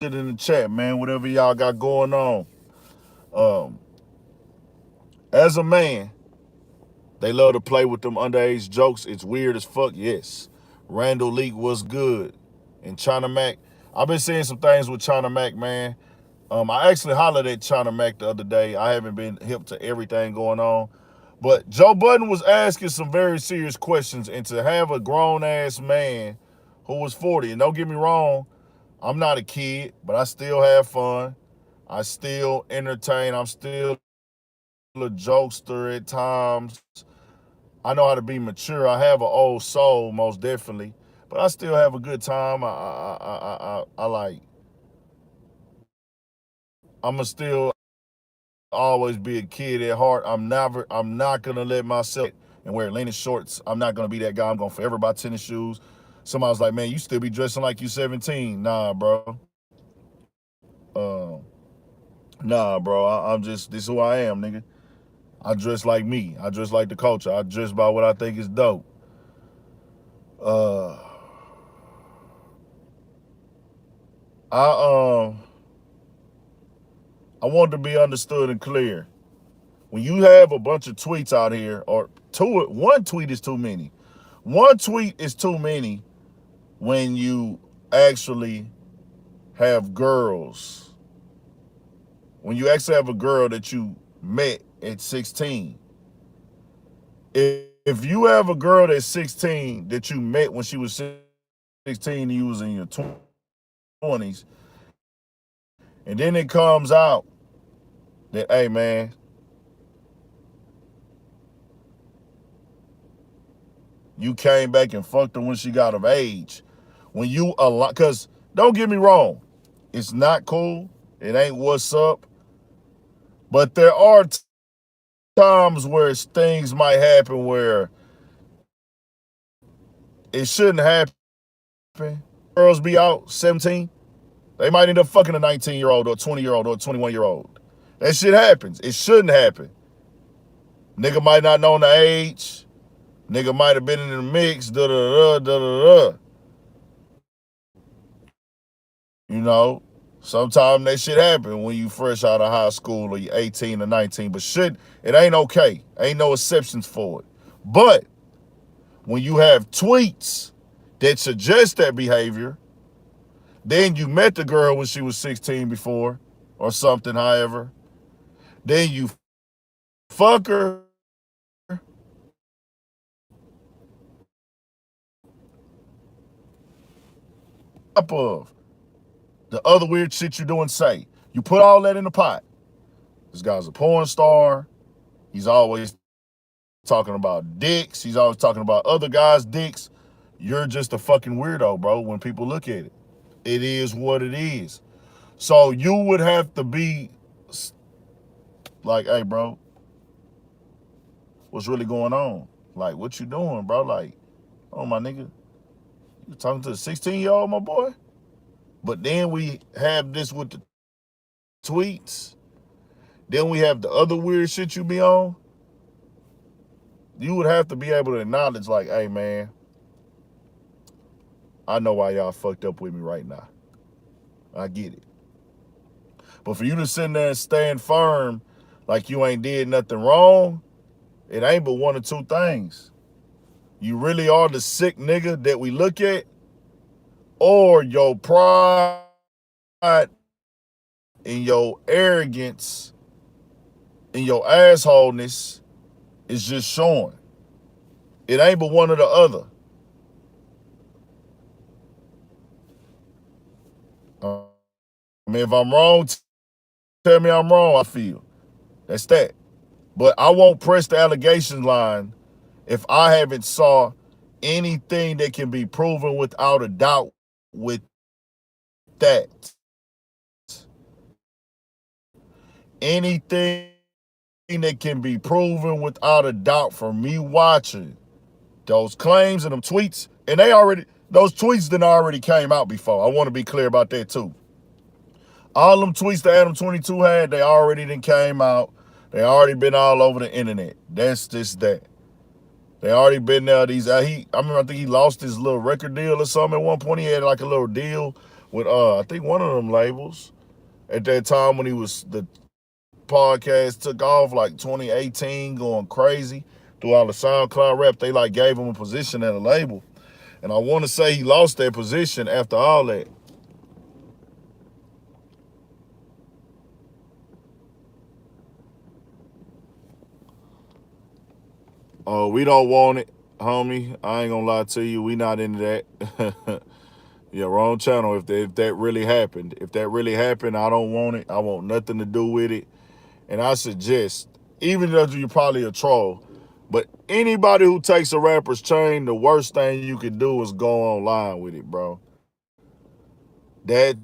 in the chat, man. Whatever y'all got going on. As a man, they love to play with them underage jokes. It's weird as fuck, yes. Randall Leak was good. And China Mac, I've been seeing some things with China Mac, man. I actually hollered at China Mac the other day. I haven't been hip to everything going on. But Joe Budden was asking some very serious questions, and to have a grown-ass man who was 40, and don't get me wrong, I'm not a kid, but I still have fun. I still entertain. I'm still a jokester at times. I know how to be mature. I have an old soul, most definitely, but I still have a good time. I like. I'ma still always be a kid at heart. I'm not gonna let myself and wear Lennon shorts. I'm not gonna be that guy. I'm gonna forever buy tennis shoes. Somebody was like, man, you still be dressing like you 17. Nah, bro. Nah, bro. I'm just, this is who I am, nigga. I dress like me. I dress like the culture. I dress by what I think is dope. Uh, I I want to be understood and clear. When you have a bunch of tweets out here, or one tweet is too many. One tweet is too many when you actually have girls. When you actually have a girl that you met at 16. If you have a girl that's 16 that you met when she was 16 and you was in your 20s, and then it comes out that, hey man, you came back and fucked her when she got of age. When you allow, because don't get me wrong, it's not cool. It ain't what's up. But there are times where things might happen where it shouldn't happen. Girls be out 17. They might end up fucking a 19-year-old or a 20-year-old or a 21-year-old. That shit happens. It shouldn't happen. Nigga might not know the age. Nigga might have been in the mix. Da da da da da da. You know, sometimes that shit happen when you fresh out of high school or you 18 or 19. But shit, it ain't okay. Ain't no exceptions for it. But when you have tweets that suggest that behavior, then you met the girl when she was 16 before or something, however, then you fuck her, up of the other weird shit you do and say. You put all that in the pot. This guy's a porn star. He's always talking about dicks. He's always talking about other guys' dicks. You're just a fucking weirdo, bro, when people look at it. It is what it is. So you would have to be like, hey, bro, what's really going on? Like, what you doing, bro? Like, oh, my nigga, you talking to a 16-year-old, my boy? But then we have this with the tweets. Then we have the other weird shit you be on. You would have to be able to acknowledge, like, hey, man, I know why y'all fucked up with me right now. I get it. But for you to sit there and stand firm like you ain't did nothing wrong, it ain't but one or two things. You really are the sick nigga that we look at, or your pride and your arrogance and your assholeness is just showing. It ain't but one or the other. I mean, if I'm wrong, tell me I'm wrong, I feel. That's that. But I won't press the allegation line if I haven't saw anything that can be proven without a doubt with that. Anything that can be proven without a doubt from me watching those claims and them tweets, and those tweets done already came out before. I want to be clear about that too. All them tweets that Adam22 had, they already done came out. They already been all over the internet. That's just that. They already been there. I think he lost his little record deal or something at one point. He had like a little deal with I think one of them labels at that time when the podcast took off, like 2018, going crazy through all the SoundCloud rap. They like gave him a position at a label, and I want to say he lost that position after all that. Oh, we don't want it, homie. I ain't gonna lie to you. We not into that. Yeah, wrong channel. If that really happened, I don't want it. I want nothing to do with it. And I suggest, even though you're probably a troll, but anybody who takes a rapper's chain, the worst thing you can do is go online with it, bro. That's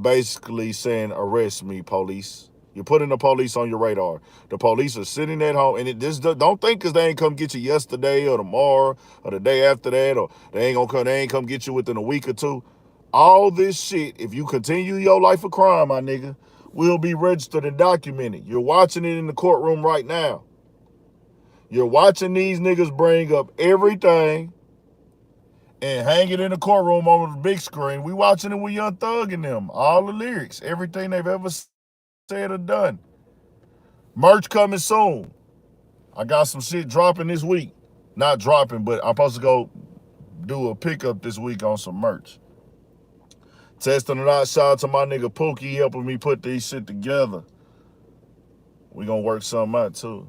basically saying, arrest me, police. You're putting the police on your radar. The police are sitting at home, and don't think because they ain't come get you yesterday or tomorrow or the day after that, or they ain't come get you within a week or two. All this shit, if you continue your life of crime, my nigga, will be registered and documented. You're watching it in the courtroom right now. You're watching these niggas bring up everything and hang it in the courtroom on the big screen. We watching it with Young Thug and them. All the lyrics, everything they've ever said or done. Merch coming soon. I got some shit dropping this week. Not dropping, but I'm supposed to go do a pickup this week on some merch. Testing it out. Shout out to my nigga Pookie helping me put these shit together. We gonna work something out too.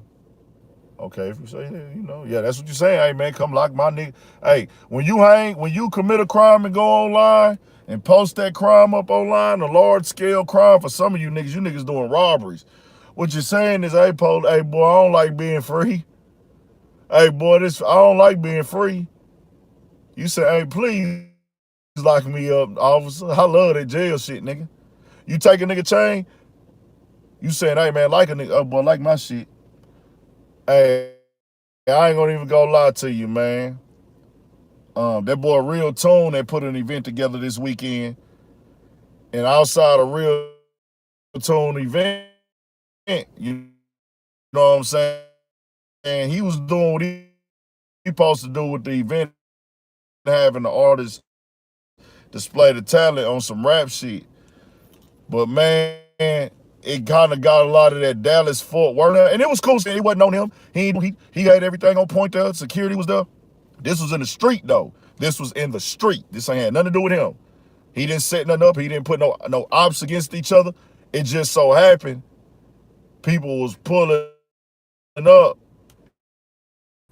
Okay, if you say that, yeah, that's what you're saying. Hey, man, come lock my nigga. Hey, when you commit a crime and go online and post that crime up online, a large-scale crime for some of you niggas doing robberies. What you're saying is, hey, boy, I don't like being free. Hey, boy, I don't like being free. You say, hey, please lock me up, officer. I love that jail shit, nigga. You take a nigga chain, you saying, hey, man, like a nigga, oh, boy, like my shit. Hey, I ain't gonna even go lie to you, man. That boy Real Tune, they put an event together this weekend. And outside of Real Tune event, you know what I'm saying? And he was doing what he supposed to do with the event, having the artists display the talent on some rap shit. But man, it kind of got a lot of that Dallas Fort Worth, and it was cool. It wasn't on him. He had everything on point there. Security was there. This was in the street though. This was in the street. This ain't had nothing to do with him. He didn't set nothing up. He didn't put no ops against each other. It just so happened people was pulling up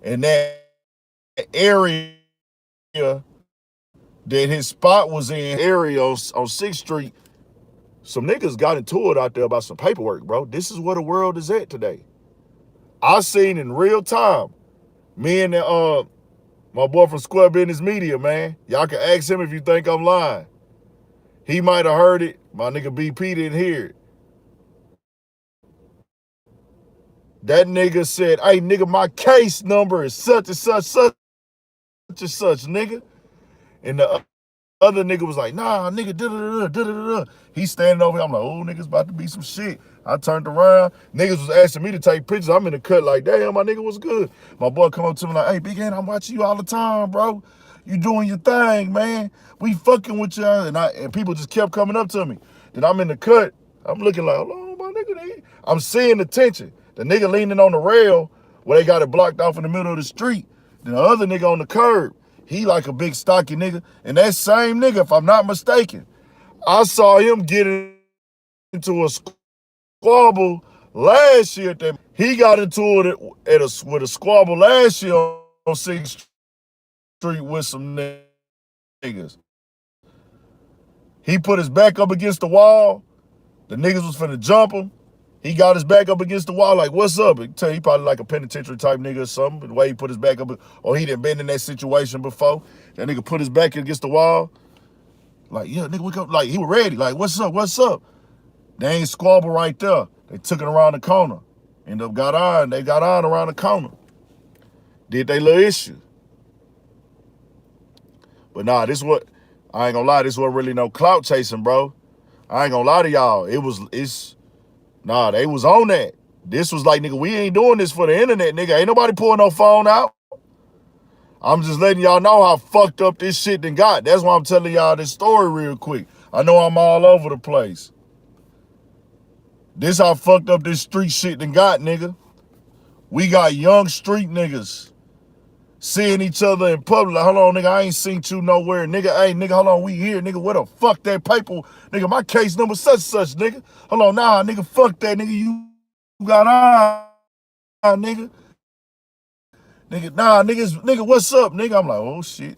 in that area that his spot was in, area on 6th Street. Some niggas got into it out there about some paperwork, bro. This is where the world is at today. I seen in real time. Me and my boy from Square Business Media, man. Y'all can ask him if you think I'm lying. He might have heard it. My nigga BP didn't hear it. That nigga said, hey, nigga, my case number is such and such, nigga. And the other nigga was like, nah, nigga, da-da-da-da. He's standing over here. I'm like, oh, niggas about to be some shit. I turned around. Niggas was asking me to take pictures. I'm in the cut like, damn, my nigga was good. My boy come up to me like, hey, Big Ant, I'm watching you all the time, bro. You doing your thing, man. We fucking with you. And people just kept coming up to me. Then I'm in the cut. I'm looking like, oh, my nigga. I'm seeing the tension. The nigga leaning on the rail where they got it blocked off in the middle of the street. Then the other nigga on the curb. He like a big stocky nigga. And that same nigga, if I'm not mistaken, I saw him get into a squabble last year. He got into it with a squabble last year on 6th Street with some niggas. He put his back up against the wall. The niggas was finna jump him. He got his back up against the wall like, what's up? He probably like a penitentiary type nigga or something. The way he put his back up, or he done been in that situation before. That nigga put his back against the wall. Like, yeah, nigga, wake up. Like, he was ready. Like, what's up? They ain't squabble right there. They took it around the corner. They got on around the corner. Did they little issue. But nah, I ain't gonna lie, this wasn't really no clout chasing, bro. I ain't gonna lie to y'all. Nah, they was on that. This was like, nigga, we ain't doing this for the internet, nigga. Ain't nobody pulling no phone out. I'm just letting y'all know how fucked up this shit done got. That's why I'm telling y'all this story real quick. I know I'm all over the place. This how fucked up this street shit done got, nigga. We got young street niggas seeing each other in public. Like, hold on, nigga, I ain't seen you nowhere. Nigga, hey, nigga, hold on, we here. Nigga, where the fuck that paper? Nigga, my case number such, nigga. Hold on, nah, nigga, fuck that, nigga. You got nigga. Nigga, nah, nigga, what's up, nigga? I'm like, oh, shit.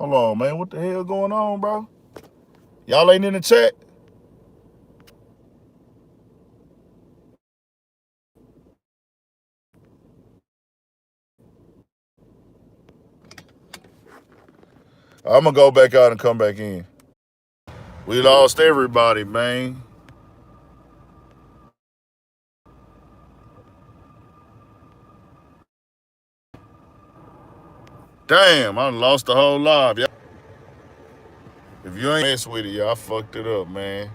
Hold on, man. What the hell going on, bro? Y'all ain't in the chat? I'm gonna go back out and come back in. We lost everybody, man. Damn, I lost the whole live. If you ain't mess with it, y'all fucked it up, man.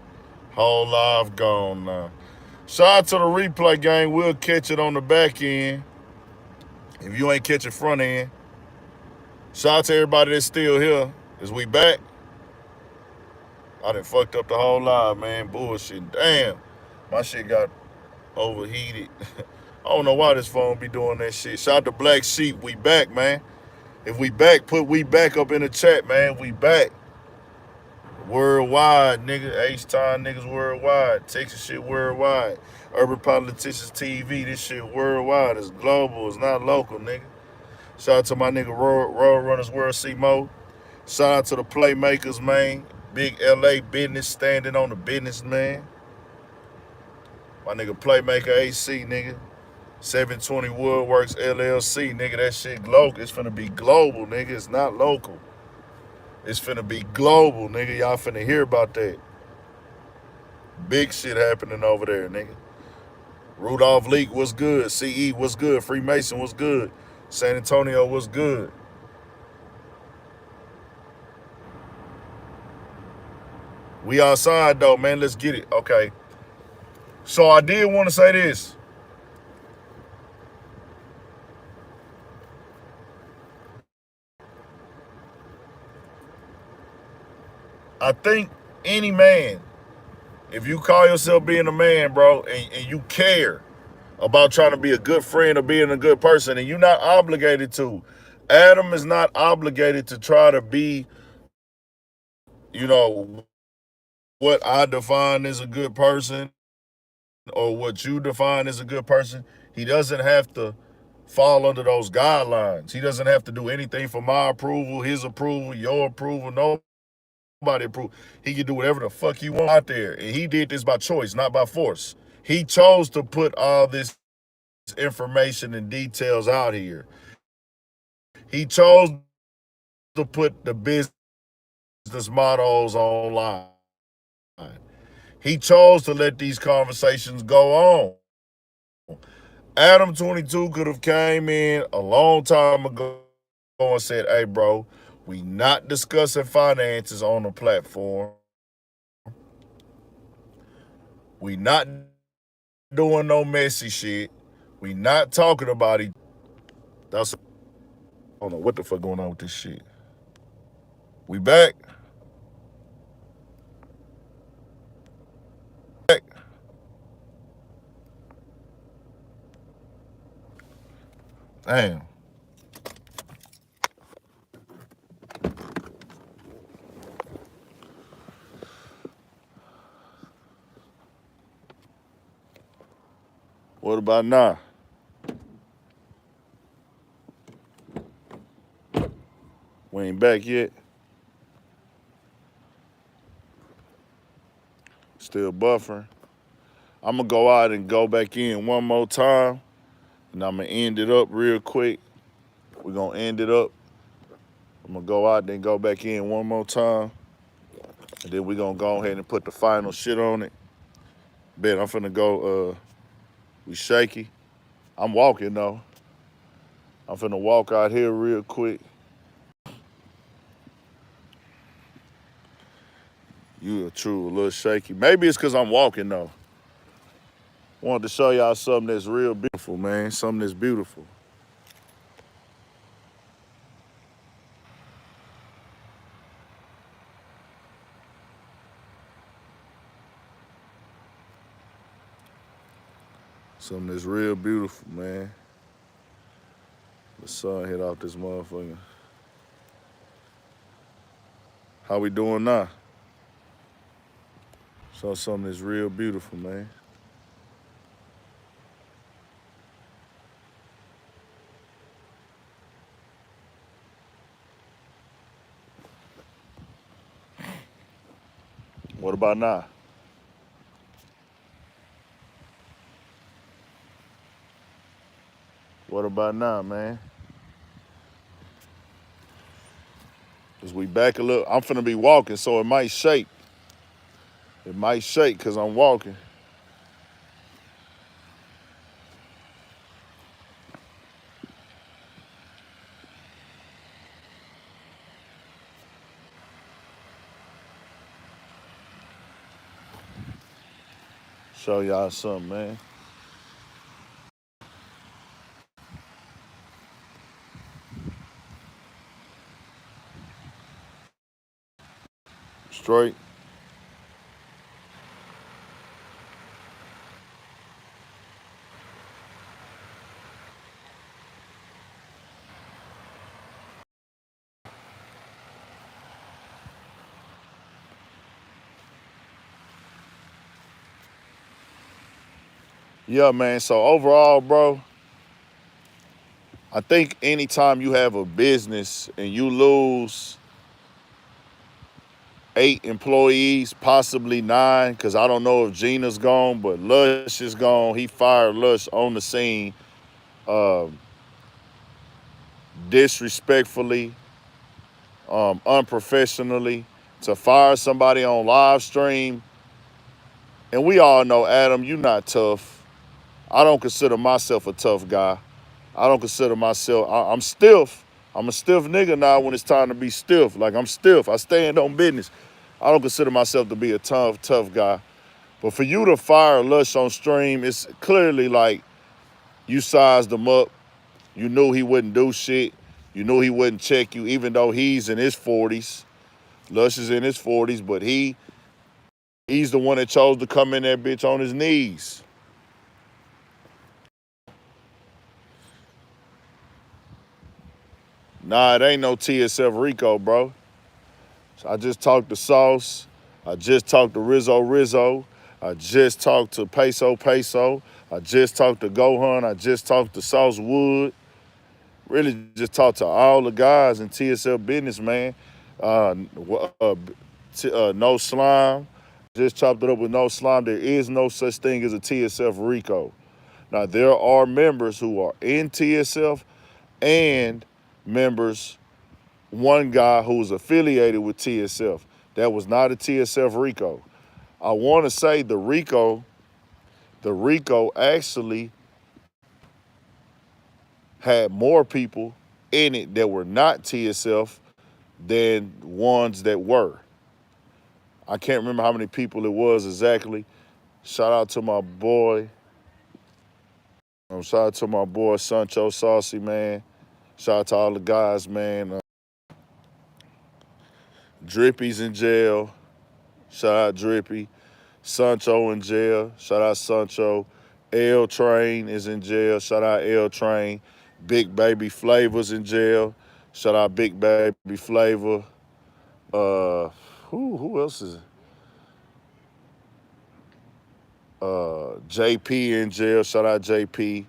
Whole live gone now. Shout out to the replay gang. We'll catch it on the back end. If you ain't catch it front end. Shout out to everybody that's still here. Is we back? I done fucked up the whole live, man. Bullshit. Damn. My shit got overheated. I don't know why this phone be doing that shit. Shout out to Black Sheep. We back, man. If we back, put we back up in the chat, man. We back. Worldwide, nigga. H-Time niggas worldwide. Texas shit worldwide. Urban Politicians TV. This shit worldwide. It's global. It's not local, nigga. Shout out to my nigga Road Runners World C-Mo. Shout out to the Playmakers, man. Big LA business standing on the business, man. My nigga Playmaker AC, nigga. 720 Woodworks LLC, nigga. That shit global. It's finna be global, nigga. It's not local. It's finna be global, nigga. Y'all finna hear about that. Big shit happening over there, nigga. Rudolph Leak was good. CE was good. Freemason was good. San Antonio was good. We outside though, man. Let's get it. Okay. So I did want to say this. I think any man, if you call yourself being a man, bro, and you care about trying to be a good friend or being a good person, and you're not obligated to. Adam is not obligated to try to be, you know, what I define as a good person or what you define as a good person. He doesn't have to fall under those guidelines. He doesn't have to do anything for my approval, his approval, your approval, nobody approval. He can do whatever the fuck he wants out there. And he did this by choice, not by force. He chose to put all this information and details out here. He chose to put the business models online. He chose to let these conversations go on. Adam22 could have came in a long time ago and said, hey, bro, we not discussing finances on the platform. We not doing no messy shit. We not talking about it. That's, I don't know what the fuck going on with this shit. We back. Damn. What about now? We ain't back yet. Still buffering. I'm gonna go out and go back in one more time, and I'm gonna end it up real quick. We're gonna end it up. I'm gonna go out and go back in one more time, and then we're gonna go ahead and put the final shit on it. Bet I'm finna go, we shaky. I'm walking though. I'm finna walk out here real quick. You a little shaky. Maybe it's cause I'm walking though. Wanted to show y'all something that's real beautiful, man. Something that's beautiful. Something that's real beautiful, man. The sun hit off this motherfucker. How we doing now? So something that's real beautiful, man. What about now? What about now, man? Cause we back a little. I'm finna be walking, so it might shake. It might shake cause I'm walking. Show y'all something, man. Straight. Yeah, man. So overall, bro, I think anytime you have a business and you lose 8 employees, possibly 9, because I don't know if Gina's gone, but Lush is gone. He fired Lush on the scene, disrespectfully, unprofessionally, to fire somebody on live stream. And we all know, Adam, you not tough. I don't consider myself a tough guy. I don't consider myself, I'm stiff. I'm a stiff nigga now when it's time to be stiff. Like, I'm stiff. I stand on business. I don't consider myself to be a tough guy. But for you to fire Lush on stream, it's clearly like you sized him up. You knew he wouldn't do shit. You knew he wouldn't check you, even though he's in his 40s. Lush is in his 40s, but he's the one that chose to come in that bitch on his knees. Nah, it ain't no TSF Rico, bro. I just talked to Sauce. I just talked to Rizzo. I just talked to Peso. I just talked to Gohan. I just talked to Sauce Wood. Really just talked to all the guys in TSF business, man. No Slime. Just chopped it up with No Slime. There is no such thing as a TSF Rico. Now, there are members who are in TSF and members, one guy who's affiliated with TSF. That was not a TSF Rico. I want to say the Rico actually had more people in it that were not TSF than ones that were. I can't remember how many people it was exactly. Shout out to my boy. Shout out to my boy Sancho Saucy, man. Shout out to all the guys, man. Drippy's in jail. Shout out Drippy. Sancho in jail. Shout out Sancho. L Train is in jail. Shout out L Train. Big Baby Flavor's in jail. Shout out Big Baby Flavor. Who else is it? JP in jail. Shout out JP.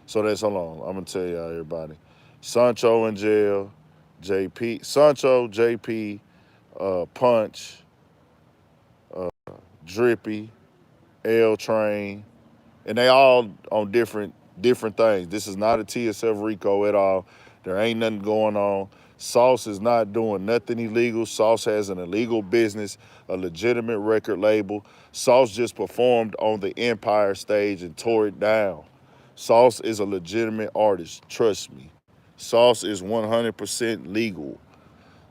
So that's, hold on, I'm gonna tell y'all everybody. Sancho in jail. JP, Sancho, JP, Punch, Drippy, L Train, and they all on different things. This is not a TSF Rico at all. There ain't nothing going on. Sauce is not doing nothing illegal. Sauce has an illegal business, a legitimate record label. Sauce just performed on the Empire stage and tore it down. Sauce is a legitimate artist, trust me. Sauce is 100% legal.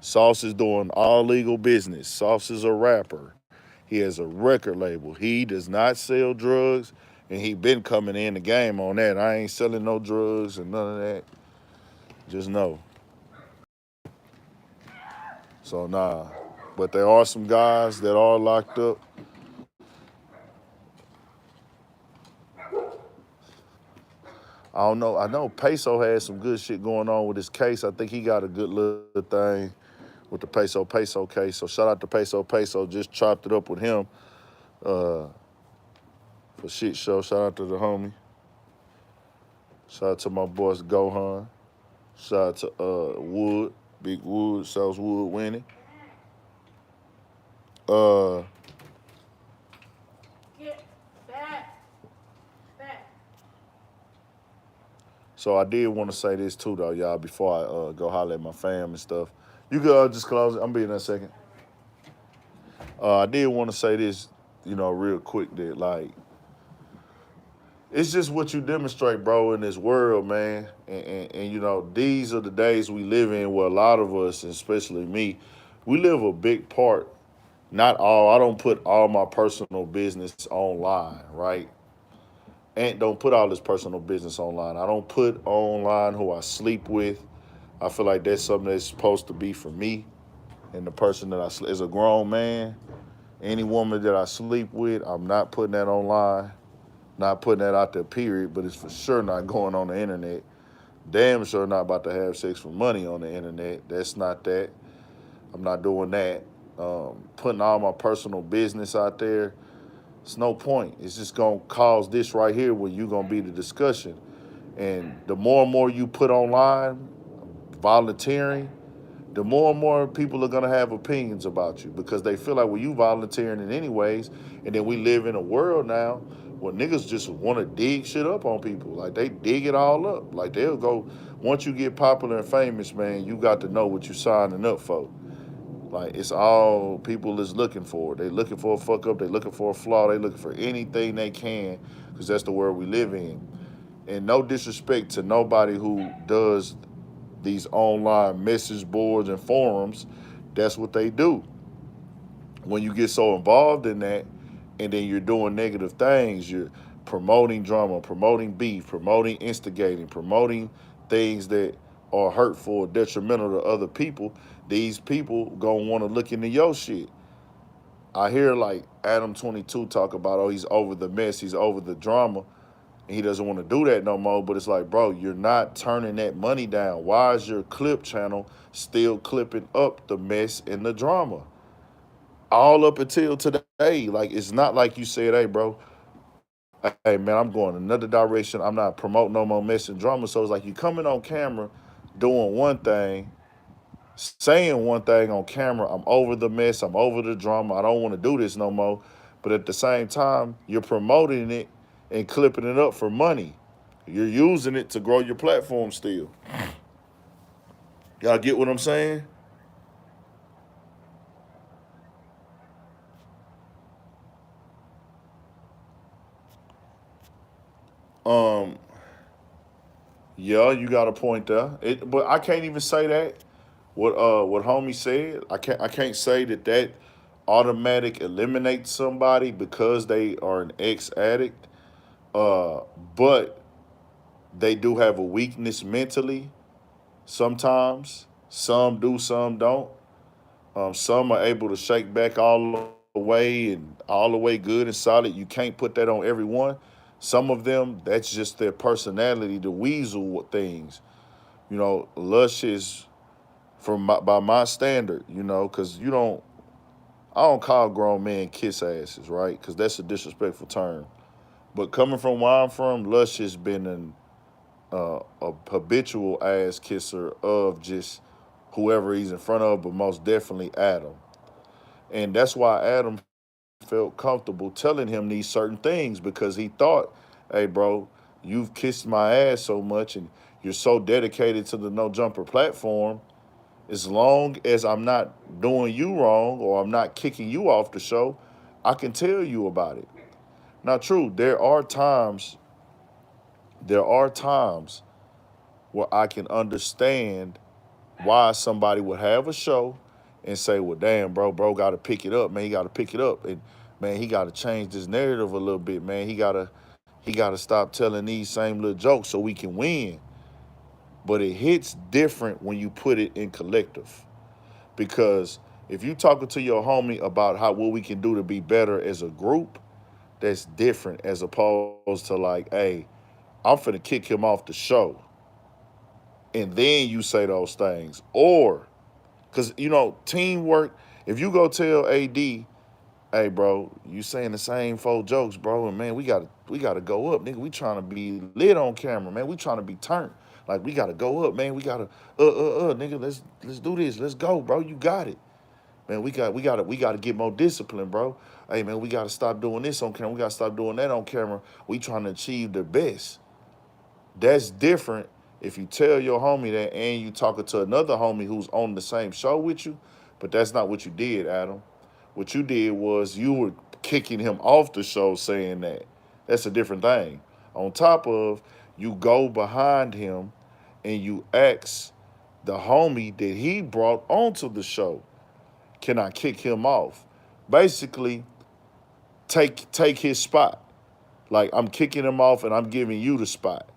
Sauce is doing all legal business. Sauce is a rapper. He has a record label. He does not sell drugs, and he been coming in the game on that. I ain't selling no drugs and none of that. Just know. So, nah. But there are some guys that are locked up. I don't know. I know Peso had some good shit going on with his case. I think he got a good little thing with the Peso case. So shout out to Peso. Just chopped it up with him for shit show. Shout out to the homie. Shout out to my boys Gohan. Shout out to Wood, Big Wood, South Wood winning. So I did want to say this too, though, y'all, before I go holler at my fam and stuff. You can just close it. I'm being in a second. I did want to say this, real quick that, like, it's just what you demonstrate, bro, in this world, man. And these are the days we live in where a lot of us, especially me, we live a big part. Not all, I don't put all my personal business online, right? And don't put all this personal business online. I don't put online who I sleep with. I feel like that's something that's supposed to be for me and the person that as a grown man. Any woman that I sleep with, I'm not putting that online. Not putting that out there, period, but it's for sure not going on the internet. Damn sure not about to have sex for money on the internet. That's not that. I'm not doing that. Putting all my personal business out there, it's no point. It's just going to cause this right here where you're going to be the discussion. And the more and more you put online, volunteering, the more and more people are going to have opinions about you because they feel like, well, you volunteering in anyways. And then we live in a world now where niggas just want to dig shit up on people. Like, they dig it all up. Like, they'll go, once you get popular and famous, man, you got to know what you're signing up for. Like, it's all people is looking for. They looking for a fuck up. They looking for a flaw. They looking for anything they can because that's the world we live in. And no disrespect to nobody who does these online message boards and forums, that's what they do. When you get so involved in that and then you're doing negative things, you're promoting drama, promoting beef, promoting instigating, promoting things that are hurtful or detrimental to other people, these people gonna want to look into your shit. I hear like Adam22 talk about, oh, he's over the mess, he's over the drama. He doesn't want to do that no more, but it's like, bro, you're not turning that money down. Why is your clip channel still clipping up the mess and the drama? All up until today. Like, it's not like you said, hey, bro, hey, man, I'm going another direction. I'm not promoting no more mess and drama. So it's like you coming on camera doing one thing, saying one thing on camera, I'm over the mess, I'm over the drama, I don't want to do this no more. But at the same time, you're promoting it and clipping it up for money. You're using it to grow your platform still. Y'all get what I'm saying? Um, yeah, you got a point there. But I can't even say that. What homie said, I can't say that automatic eliminates somebody because they are an ex-addict. But they do have a weakness mentally sometimes. Some do, some don't. Some are able to shake back all the way and all the way good and solid. You can't put that on everyone. Some of them, that's just their personality, the weasel things. Lush is, by my standard, because I don't call grown men kiss asses, right? Because that's a disrespectful term. But coming from where I'm from, Lush has been a habitual ass kisser of just whoever he's in front of, but most definitely Adam. And that's why Adam felt comfortable telling him these certain things because he thought, hey, bro, you've kissed my ass so much and you're so dedicated to the No Jumper platform. As long as I'm not doing you wrong or I'm not kicking you off the show, I can tell you about it. Now, true, there are times where I can understand why somebody would have a show and say, well, damn, bro got to pick it up, man. He got to pick it up. And, man, he got to change this narrative a little bit, man. He got to stop telling these same little jokes so we can win. But it hits different when you put it in collective. Because if you talking to your homie about what we can do to be better as a group, that's different as opposed to like, hey, I'm finna kick him off the show. And then you say those things. Or, because, teamwork, if you go tell AD, hey, bro, you saying the same 4 jokes, bro, and, man, we gotta go up, nigga. We trying to be lit on camera, man. We trying to be turned. Like, we gotta go up, man. We gotta, nigga, let's do this. Let's go, bro. You got it. Man, we gotta get more discipline, bro. Hey, man, we gotta stop doing this on camera. We gotta stop doing that on camera. We trying to achieve the best. That's different If you tell your homie that and you talking to another homie who's on the same show with you, but that's not what you did, Adam. What you did was you were kicking him off the show saying that. That's a different thing. On top of, you go behind him and you ask the homie that he brought onto the show, can I kick him off? Basically, take his spot. Like, I'm kicking him off and I'm giving you the spot.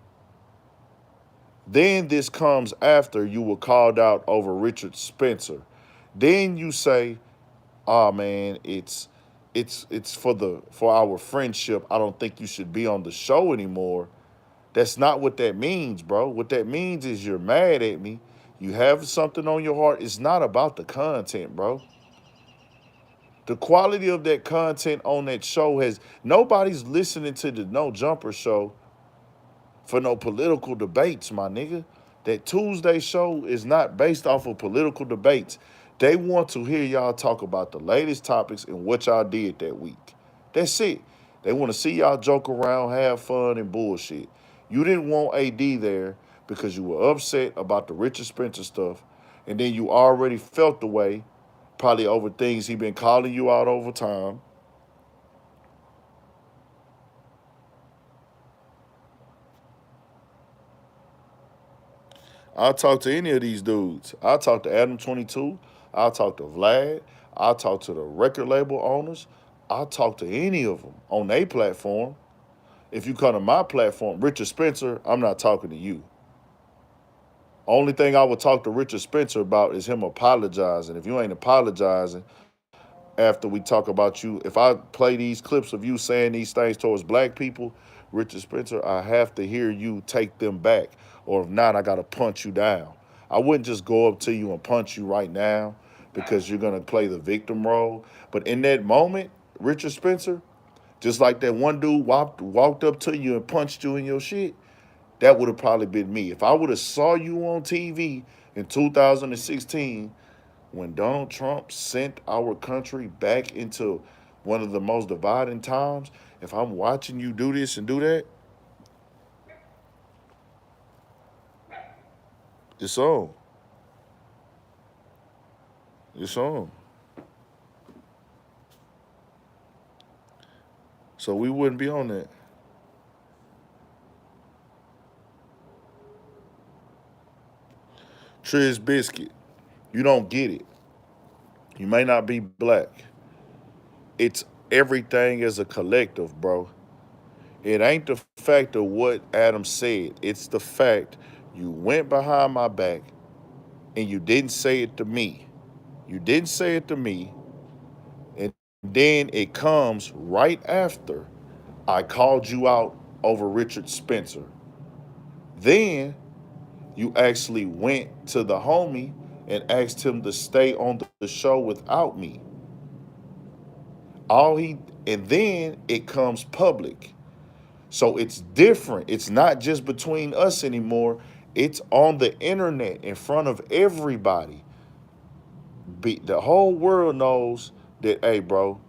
Then this comes after you were called out over Richard Spencer. Then you say, "Oh man, it's for our friendship. I don't think you should be on the show anymore." That's not what that means, bro. What that means is you're mad at me. You have something on your heart. It's not about the content, bro. The quality of that content on that show has nobody's listening to the No Jumper show for no political debates, my nigga. That Tuesday show is not based off of political debates. They want to hear y'all talk about the latest topics and what y'all did that week. That's it. They want to see y'all joke around, have fun, and bullshit. You didn't want AD there because you were upset about the Richard Spencer stuff, and then you already felt the way, probably over things he been calling you out over time. I'll talk to any of these dudes. I'll talk to Adam22. I'll talk to Vlad. I'll talk to the record label owners. I'll talk to any of them on their platform. If you come to my platform, Richard Spencer, I'm not talking to you. Only thing I would talk to Richard Spencer about is him apologizing. If you ain't apologizing after we talk about you, if I play these clips of you saying these things towards black people, Richard Spencer, I have to hear you take them back. Or if not, I got to punch you down. I wouldn't just go up to you and punch you right now because you're going to play the victim role. But in that moment, Richard Spencer, just like that one dude walked up to you and punched you in your shit, that would have probably been me. If I would have saw you on TV in 2016 when Donald Trump sent our country back into one of the most dividing times, if I'm watching you do this and do that, it's on. It's on. So we wouldn't be on that. Triz Biscuit, you don't get it. You may not be black. It's everything as a collective, bro. It ain't the fact of what Adam said. It's the fact you went behind my back and you didn't say it to me. You didn't say it to me. And then it comes right after I called you out over Richard Spencer. Then you actually went to the homie and asked him to stay on the show without me. And then it comes public. So it's different. It's not just between us anymore. It's on the internet in front of everybody. The whole world knows that, hey, bro,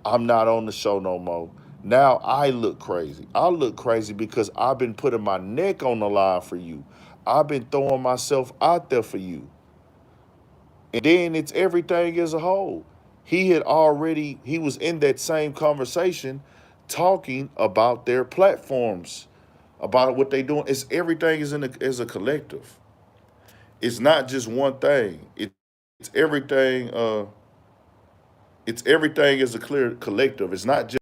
I'm not on the show no more. Now I look crazy. I look crazy because I've been putting my neck on the line for you. I've been throwing myself out there for you. And then it's everything as a whole. He was in that same conversation talking about their platforms, about what they're doing. It's everything is as a collective. It's not just one thing. It's everything. It's everything as a clear collective. It's not just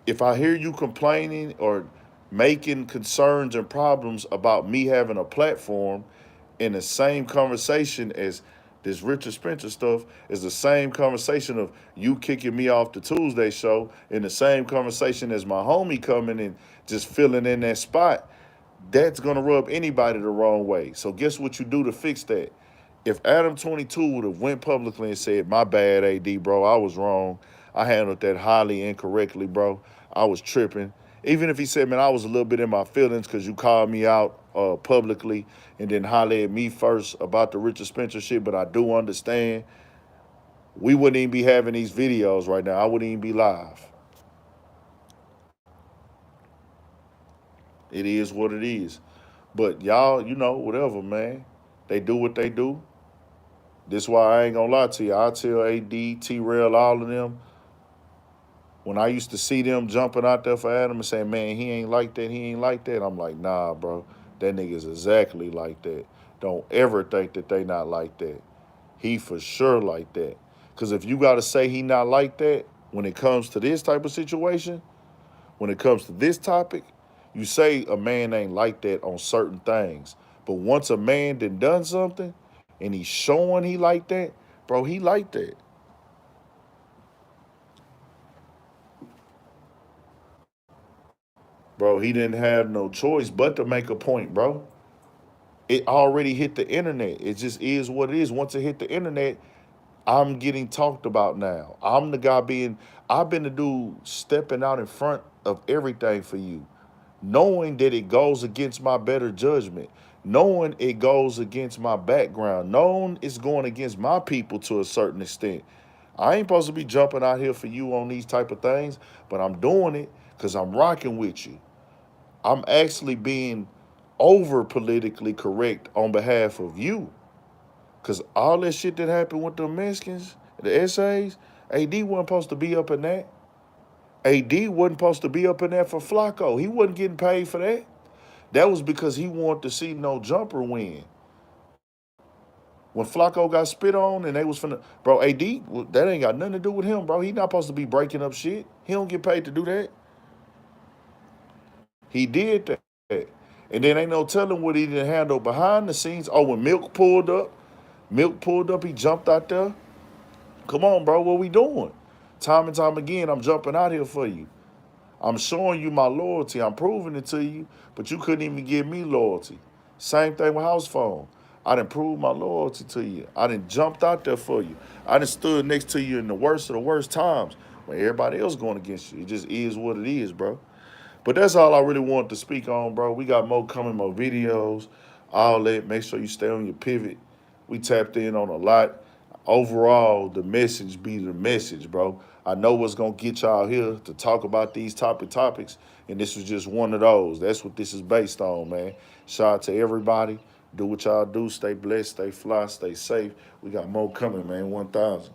if I hear you complaining or making concerns and problems about me having a platform in the same conversation as this Richard Spencer stuff is the same conversation of you kicking me off the Tuesday show in the same conversation as my homie coming and just filling in that spot, that's going to rub anybody the wrong way. So guess what you do to fix that? If Adam22 would have went publicly and said, my bad, AD, bro, I was wrong. I handled that highly incorrectly, bro. I was tripping. Even if he said, man, I was a little bit in my feelings because you called me out publicly and then hollered at me first about the Richard Spencer shit, but I do understand. We wouldn't even be having these videos right now. I wouldn't even be live. It is what it is. But y'all, you know, whatever, man. They do what they do. This why I ain't gonna lie to you. I tell AD, T-Rail, all of them, when I used to see them jumping out there for Adam and saying, man, he ain't like that, he ain't like that, I'm like, nah, bro, that nigga's exactly like that. Don't ever think that they not like that. He for sure like that. Because if you got to say he not like that when it comes to this type of situation, when it comes to this topic, you say a man ain't like that on certain things. But once a man done something and he's showing he like that, bro, he like that. Bro, he didn't have no choice but to make a point, bro. It already hit the internet. It just is what it is. Once it hit the internet, I'm getting talked about now. I'm the guy I've been the dude stepping out in front of everything for you, knowing that it goes against my better judgment, knowing it goes against my background, knowing it's going against my people to a certain extent. I ain't supposed to be jumping out here for you on these type of things, but I'm doing it because I'm rocking with you. I'm actually being over politically correct on behalf of you. Because all that shit that happened with the Mexicans, the essays, AD wasn't supposed to be up in that. AD wasn't supposed to be up in that for Flacco. He wasn't getting paid for that. That was because he wanted to see no jumper win. When Flacco got spit on and they was finna, bro, AD, that ain't got nothing to do with him, bro. He not supposed to be breaking up shit. He don't get paid to do that. He did that. And then ain't no telling what he didn't handle behind the scenes. Oh, when Milk pulled up, he jumped out there. Come on, bro, what we doing? Time and time again, I'm jumping out here for you. I'm showing you my loyalty. I'm proving it to you, but you couldn't even give me loyalty. Same thing with House Phone. I done proved my loyalty to you. I done jumped out there for you. I done stood next to you in the worst of the worst times when everybody else going against you. It just is what it is, bro. But that's all I really want to speak on, bro. We got more coming, more videos, all that. Make sure you stay on your pivot. We tapped in on a lot. Overall, the message be the message, bro. I know what's going to get y'all here to talk about these topics, and this was just one of those. That's what this is based on, man. Shout out to everybody. Do what y'all do. Stay blessed, stay fly, stay safe. We got more coming, man. 1,000.